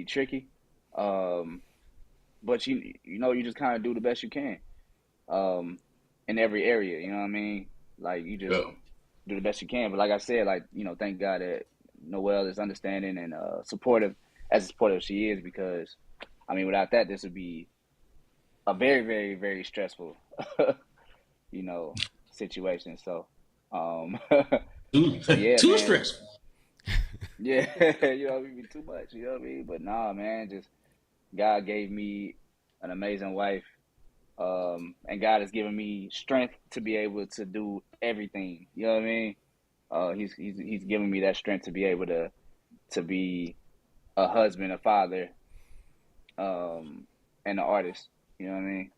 tricky, but you just kind of do the best you can in every area, you know what I mean? Like you just do the best you can. But like I said, like, thank God that Noelle is understanding and supportive as she is, because I mean, without that, this would be a very, very, very stressful situation. So too stressful. Yeah, it'd be too much, you know what I mean? But nah, man, just God gave me an amazing wife, And God has given me strength to be able to do everything. You know what I mean? He's given me that strength to be able to be a husband, a father, and an artist. You know what I mean?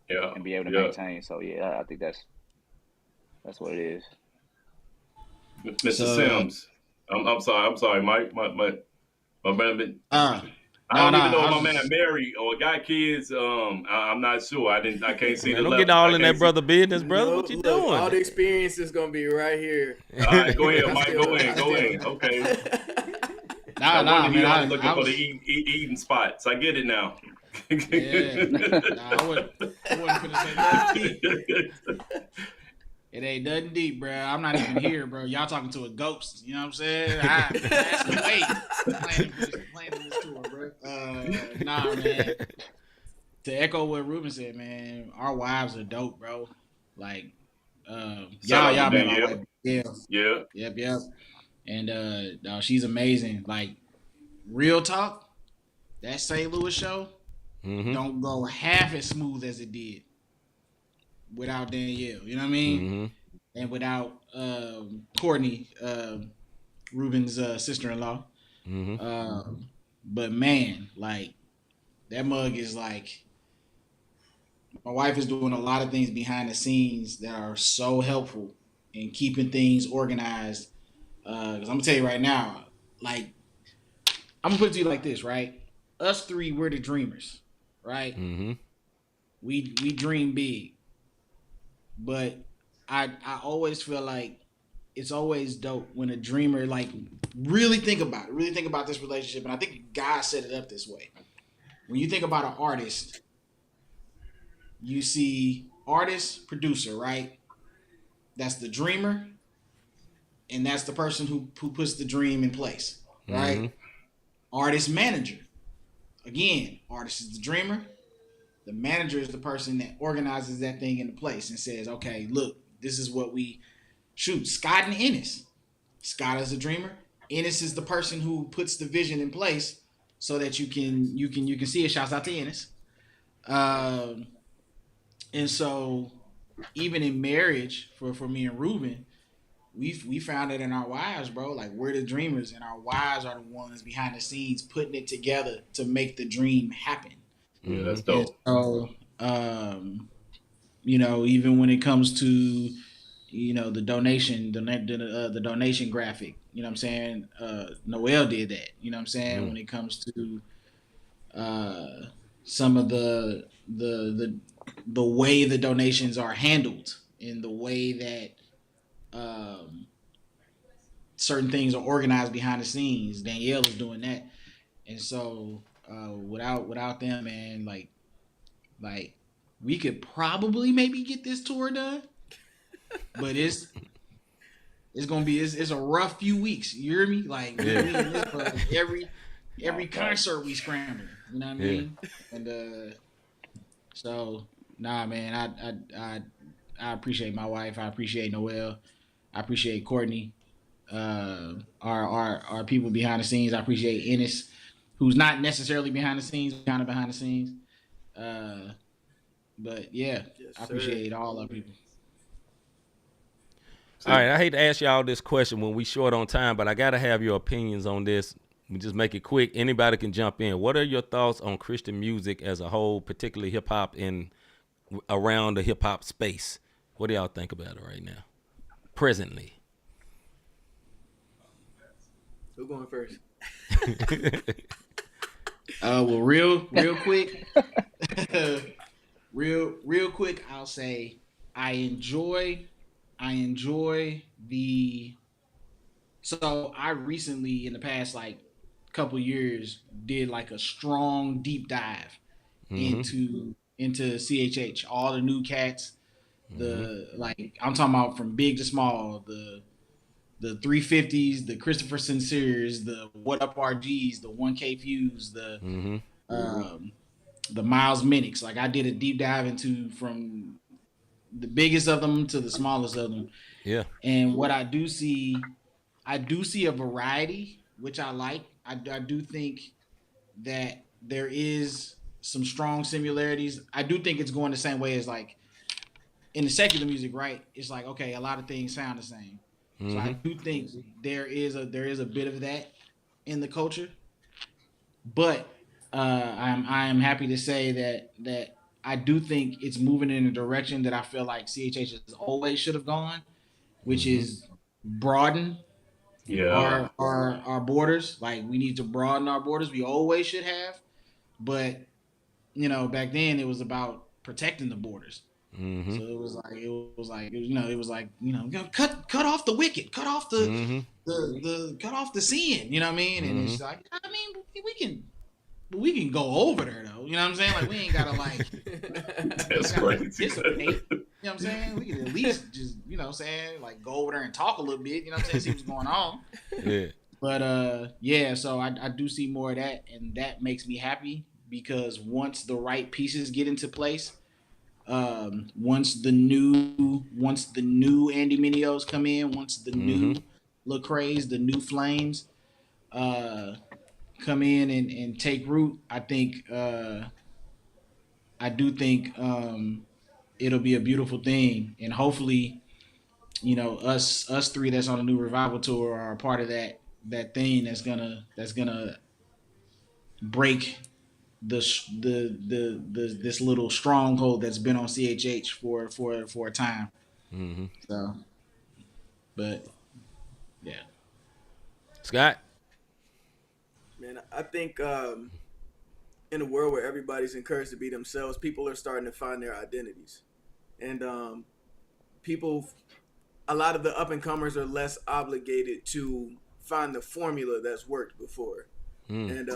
Yeah. And be able to maintain. So yeah, I think that's what it is. Mr. Sims, I'm sorry, Mike. My brother. I don't even know if my man married or got kids. I'm not sure. I can't see man, don't get all in that brother business, brother. No, what you look, doing? All the experience is gonna be right here. All right, go ahead, Mike. Go in. Okay. Nah, man. I was looking for the eating spots. I get it now. Yeah. I wasn't gonna say nothing deep. It ain't nothing deep, bro. I'm not even here, bro. Y'all talking to a ghost. You know what I'm saying? That's the way. Planning this tour, bro. Nah, man. To echo what Ruben said, man, our wives are dope, bro. Like, y'all been my wife. Yeah. Yep. And she's amazing. Like, real talk, that St. Louis show don't go half as smooth as it did without Danielle, you know what I mean? And without Courtney, Ruben's sister-in-law. But man, like, that mug is like, my wife is doing a lot of things behind the scenes that are so helpful in keeping things organized. Because I'm gonna tell you right now, like, I'm gonna put it to you like this, right? Us three, we're the dreamers, right? We dream big. But I always feel like it's always dope when a dreamer, like, really think about this relationship. And I think God set it up this way. When you think about an artist, you see artist, producer, right? That's the dreamer, and that's the person who puts the dream in place, right? Artist, manager. Again, artist is the dreamer. The manager is the person that organizes that thing into place and says, okay, look, this is what we shoot. Scott and Ennis. Scott is the dreamer. Ennis is the person who puts the vision in place so that you can see it. Shouts out to Ennis. And so even in marriage for me and Ruben, we found it in our wives, bro. Like, we're the dreamers, and our wives are the ones behind the scenes putting it together to make the dream happen. Yeah, that's dope. And so, even when it comes to, the donation, the donation graphic, you know what I'm saying? Noel did that, you know what I'm saying? When it comes to some of the way the donations are handled, in the way that certain things are organized behind the scenes, Danielle is doing that. And so without them, man, like we could probably maybe get this tour done, but it's gonna be it's a rough few weeks. You hear me? Like, every concert we scramble. You know what I mean? And so nah, man, I appreciate my wife. I appreciate Noel. I appreciate Courtney. Our people behind the scenes. I appreciate Ennis, who's not necessarily behind the scenes, kind of behind the scenes. But yeah, yes, I appreciate all our people. All right, I hate to ask y'all this question when we short on time, but I got to have your opinions on this. We just make it quick. Anybody can jump in. What are your thoughts on Christian music as a whole, particularly hip-hop and around the hip-hop space? What do y'all think about it right now, presently? Who's going first? Well, real quick, real quick, I'll say I enjoy the. So I recently, in the past like couple years, did like a strong deep dive into CHH, all the new cats, I'm talking about from big to small, the 350s, the Christopher Sinceres, the What Up RGs, the 1K Fuse, the Miles Minix. Like, I did a deep dive into from the biggest of them to the smallest of them. Yeah. And what I do see a variety, which I like. I do think that there is some strong similarities. I do think it's going the same way as like in the secular music, right? It's like, okay, a lot of things sound the same. Mm-hmm. So I do think there is a bit of that in the culture, but I am happy to say that I do think it's moving in a direction that I feel like CHH has always should have gone, which is broaden our borders. Like, we need to broaden our borders. We always should have, but back then it was about protecting the borders. Mm-hmm. So it was like cut off the wicked, cut off the cut off the sin. You know what I mean? And it's like, I mean, we can go over there though. You know what I'm saying? Like, we ain't gotta like that's crazy. You know what I'm saying? We can at least just, saying, like, go over there and talk a little bit, you know what I'm saying? See what's going on. Yeah. But so I do see more of that, and that makes me happy, because once the right pieces get into place, once the new Andy Mineos come in, once the new Lecrae's, the new Flames come in and take root, I do think it'll be a beautiful thing, and hopefully, us three that's on the new revival tour are a part of that thing that's gonna break this little stronghold that's been on CHH for a time. Mm-hmm. So, but yeah, Scott. Man, I think in a world where everybody's encouraged to be themselves, people are starting to find their identities, and a lot of the up and comers are less obligated to find the formula that's worked before. And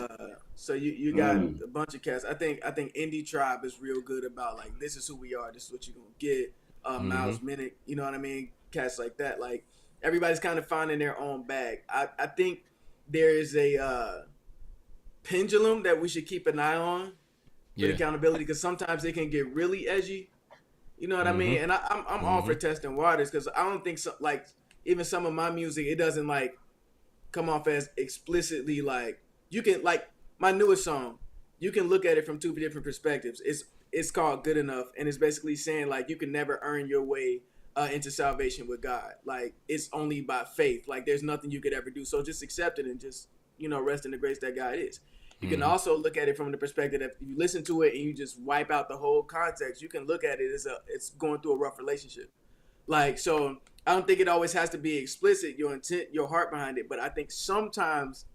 so you got a bunch of cats. I think Indie Tribe is real good about, like, this is who we are, this is what you're gonna get. Miles Minnick, you know what I mean? Cats like that. Like, everybody's kind of finding their own bag. I think there is a pendulum that we should keep an eye on with accountability, because sometimes it can get really edgy. You know what I mean? And I'm all for testing waters, because I don't think like, even some of my music, it doesn't like come off as explicitly like, you can, like, my newest song, you can look at it from two different perspectives. It's called Good Enough, and it's basically saying, like, you can never earn your way into salvation with God. Like, it's only by faith. Like, there's nothing you could ever do. So just accept it and just, rest in the grace that God is. You can also look at it from the perspective that if you listen to it and you just wipe out the whole context, you can look at it as it's going through a rough relationship. Like, so I don't think it always has to be explicit, your intent, your heart behind it. But I think sometimes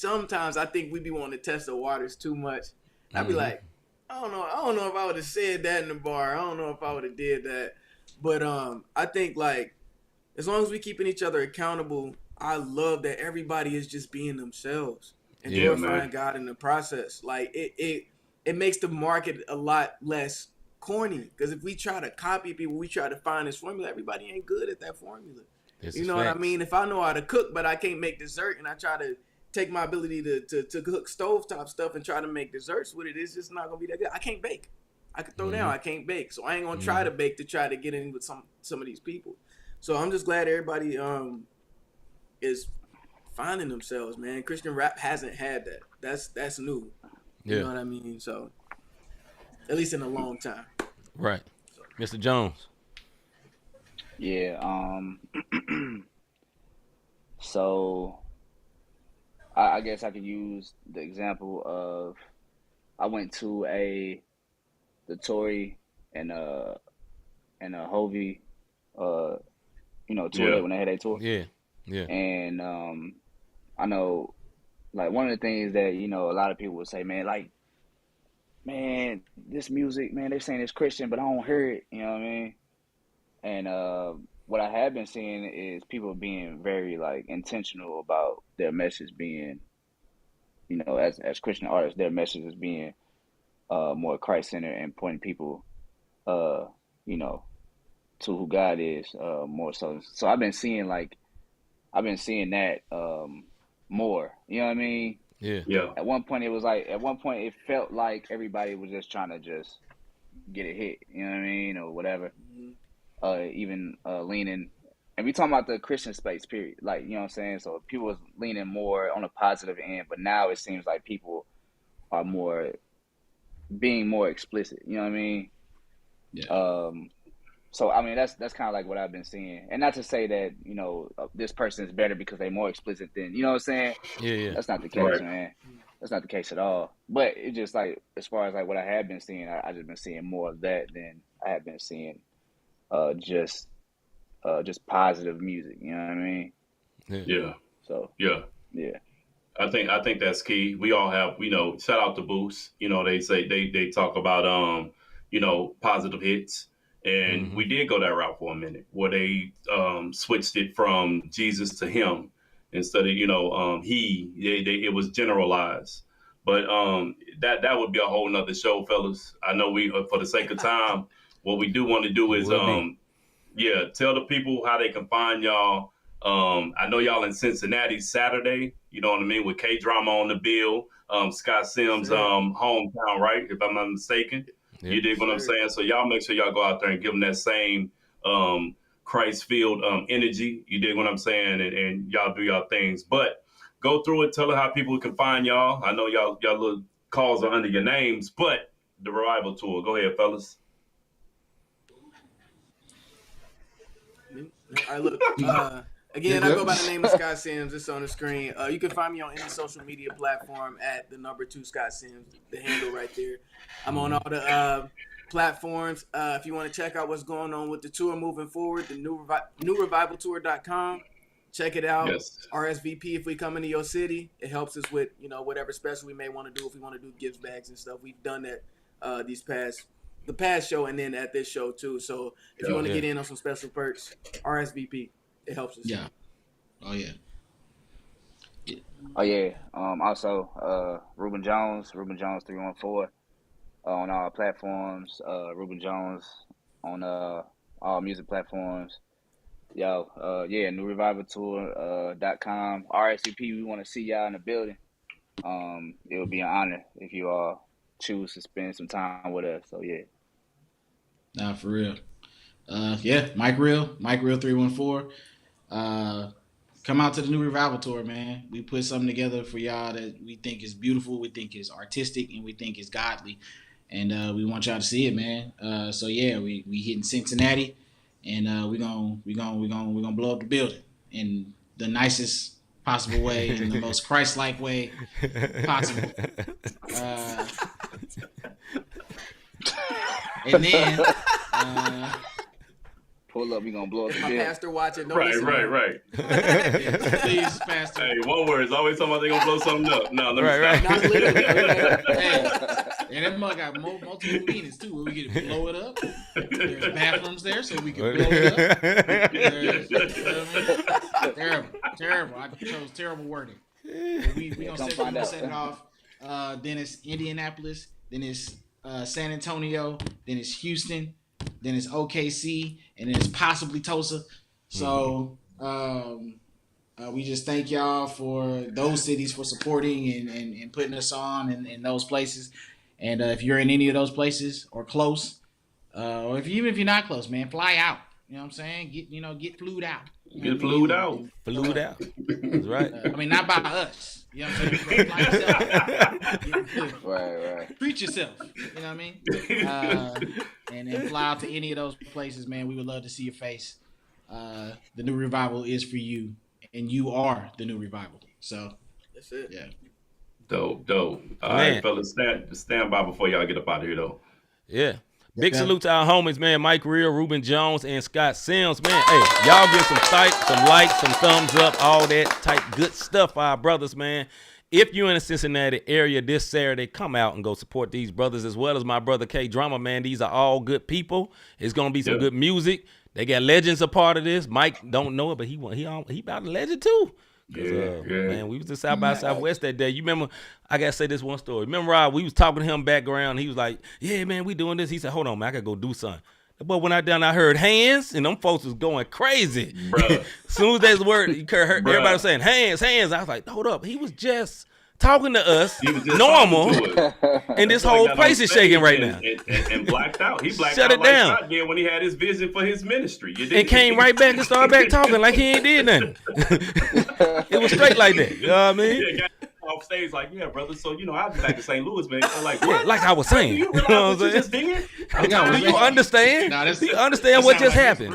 I think we be wanting to test the waters too much. I'd be like, I don't know if I would have said that in the bar. I don't know if I would have did that. But I think, like, as long as we keeping each other accountable, I love that everybody is just being themselves and glorifying God in the process. Like, it makes the market a lot less corny, because if we try to copy people, we try to find this formula, everybody ain't good at that formula. You know what I mean? If I know how to cook, but I can't make dessert, and I try to take my ability to cook stovetop stuff and try to make desserts with it, it's just not gonna be that good. I can't bake. I can throw down. I can't bake, so I ain't gonna try to bake to try to get in with some of these people. So I'm just glad everybody is finding themselves, man. Christian rap hasn't had that. That's new. You know what I mean? So at least in a long time. Right. Mr. Jones. Yeah. So I guess I could use the example of, I went to the Tory and Hovey tour when they had a tour. Yeah. And I know, like, one of the things that, a lot of people would say, man, like, man, this music, man, they're saying it's Christian, but I don't hear it, you know what I mean? And what I have been seeing is people being very, like, intentional about their message being, as Christian artists, their message is being more Christ-centered and pointing people, to who God is, more so. So I've been seeing that more, you know what I mean? Yeah. At one point it felt like everybody was just trying to just get a hit, you know what I mean, or whatever. Even leaning, and we talking about the Christian space, period. Like, you know what I'm saying? So people was leaning more on a positive end, but now it seems like people are more being more explicit. You know what I mean? Yeah. So I mean that's kind of like what I've been seeing, and not to say that this person is better because they're more explicit than what I'm saying. Yeah. That's not the case, man. That's not the case at all. But it's just like as far as like what I have been seeing, I just been seeing more of that than I have been seeing just positive music. You know what I mean? Yeah. So yeah. I think that's key. We all have, shout out to Boost. They say they talk about positive hits. And we did go that route for a minute where they switched it from Jesus to him instead of, it was generalized. But that would be a whole nother show, fellas. I know we, for the sake of time, what we do want to do is, tell the people how they can find y'all. I know y'all in Cincinnati Saturday, you know what I mean, with K-Drama on the bill, Scott Sims' hometown, right? If I'm not mistaken. Yeah. You dig what I'm saying? So y'all make sure y'all go out there and give them that same Christ-filled energy. You dig what I'm saying? And y'all do y'all things. But go through it. Tell them how people can find y'all. I know y'all little calls are under your names, but the Revival Tour. Go ahead, fellas. All right, look. Again, I go by the name of Scott Sims. It's on the screen. You can find me on any social media platform at the number 2 Scott Sims, the handle right there. I'm on all the platforms. If you want to check out what's going on with the tour moving forward, the newrevivaltour.com. Check it out. Yes. RSVP if we come into your city. It helps us with whatever special we may want to do. If we want to do gift bags and stuff, we've done that the past show and then at this show too. So if you want to get in on some special perks, RSVP. It helps us. Yeah. Oh yeah. Oh yeah. Also, Ruben Jones 314 on all platforms. Ruben Jones on all music platforms. newrevivaltour.com. RSVP. We want to see y'all in the building. It would be an honor if you all choose to spend some time with us. So yeah. Nah, for real. Mike Real 314. Come out to the New Revival Tour, man. We put something together for y'all that we think is beautiful, we think is artistic, and we think is godly, and we want y'all to see it, man. We hitting Cincinnati, and we gonna blow up the building in the nicest possible way, in the most Christ-like way possible. And then. Pull up, we gonna blow up the my bill. pastor watching. Right. Please, pastor. Hey, one word is always talking about they gonna blow something up. No, let me stop. Not literally. And that mug got multiple meanings too. Where we get to blow it up. There's bathrooms there, so we can blow it up. Terrible. I chose terrible wording. We gonna set it off. Then it's Indianapolis. Then it's San Antonio. Then it's Houston. Then it's OKC, and then it's possibly Tulsa. So we just thank y'all for those cities for supporting and putting us on in those places. And if you're in any of those places or close, or even if you're not close, man, fly out. You know what I'm saying? Get flued out. Get flued out. Flued out. That's right. I mean, not by us. You know what I'm saying? Fly yourself. Right. Treat yourself. You know what I mean? And then fly out to any of those places, man. We would love to see your face. The New Revival is for you, and you are the New Revival. So that's it. Yeah. Dope. All right, fellas, stand by before y'all get up out of here, though. Yeah. Big salute to our homies, man. Mike Real, Ruben Jones, and Scott Sims, man. Hey, y'all give some likes, some thumbs up, all that type good stuff for our brothers, man. If you're in the Cincinnati area this Saturday, come out and go support these brothers as well as my brother K-Drama, man. These are all good people. It's going to be some good music. They got legends a part of this. Mike don't know it, but he about a legend too. Man, we was in South by Southwest that day. You remember, I got to say this one story. Remember, Rob, we was talking to him background. He was like, yeah, man, we doing this. He said, hold on, man, I got to go do something. But when I down, I heard hands, and them folks was going crazy. As soon as there's a word, you heard everybody was saying hands. I was like, hold up. He was just talking to us, normal, and this whole place is shaking right now. And blacked out. He blacked Shut out it down. Like did when he had his vision for his ministry. And came right back and started back talking like he ain't did nothing. It was straight like that. You know what I mean? Yeah, off stage like, yeah, brother. So I'll be back in St. Louis, man. I'm like, what? Like I was saying, you realize what you just did? Do you understand? Do you understand what just happened?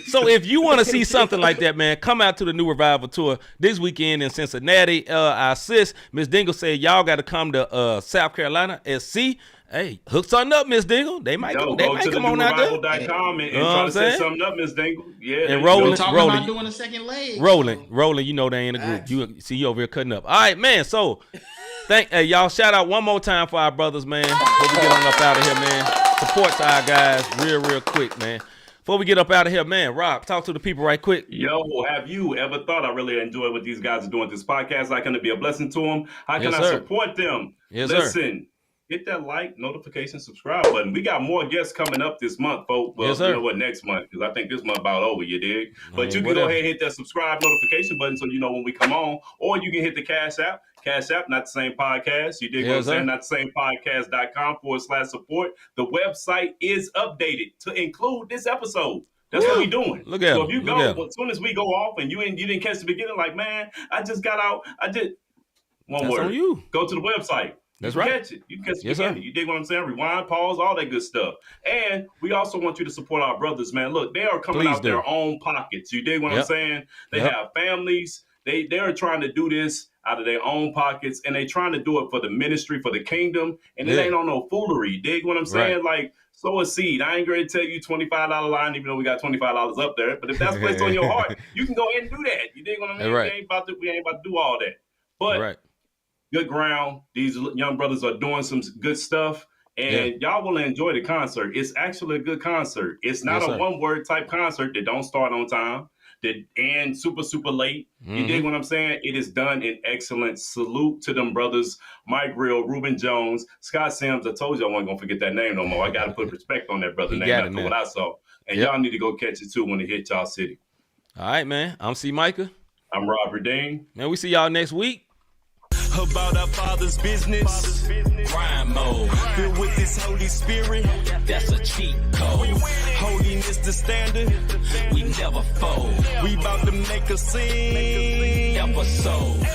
So if you want to see something like that, man, come out to the New Revival Tour this weekend in Cincinnati. Our sis, Miss Dingle, said y'all got to come to South Carolina SC. Hey, hook something up, Miss Dingle. They might come on out there. Go and try to set something up, Miss Dingle. Yeah. And rolling, about doing a second leg. Rolling. You know they ain't a group. You see you over here cutting up. All right, man. So, y'all shout out one more time for our brothers, man. Before we get on up out of here, man. Support to our guys real quick, man. Before we get up out of here, man, Rob, talk to the people right quick. Yo, have you ever thought I really enjoy what these guys are doing with this podcast? How can it be a blessing to them? How can I support them? Yes, Listen. Hit that like, notification, subscribe button. We got more guests coming up this month, folks. Well, you know what, next month, because I think this month about over, you dig? But you can go ahead and hit that subscribe notification button so you know when we come on. Or you can hit the Cash App. Cash App, not the same podcast. You dig what I'm saying? Not the same podcast.com/support. The website is updated to include this episode. That's what we're doing. Look at so if you go, as soon as we go off and you didn't catch the beginning, like, man, I just got out. One word. On you. Go to the website. That's right. Catch it. You can catch it. You dig what I'm saying? Rewind, pause, all that good stuff. And we also want you to support our brothers, man. Look, they are coming out their own pockets. You dig what I'm saying? They have families. They are trying to do this out of their own pockets, and they trying to do it for the ministry, for the kingdom, and it ain't on no foolery. You dig what I'm saying? Like, sow a seed. I ain't going to tell you $25 line, even though we got $25 up there. But if that's placed on your heart, you can go ahead and do that. You dig what I mean? We ain't about to do all that. But good ground. These young brothers are doing some good stuff, and y'all will enjoy the concert. It's actually a good concert. It's not a one-word type concert that don't start on time, that end super, super late. You dig what I'm saying? It is done in excellence. Salute to them brothers, Mike Real, Ruben Jones, Scott Sims. I told you I wasn't going to forget that name no more. I got to put respect on that brother name after what I saw. And y'all need to go catch it, too, when it hit y'all city. All right, man. I'm C-Micah. I'm Robert Dean. Man, we see y'all next week. About our Father's business, crime mode, filled with this Holy Spirit, that's a cheat code. Holiness the standard, we never fold. We about to make a scene episode.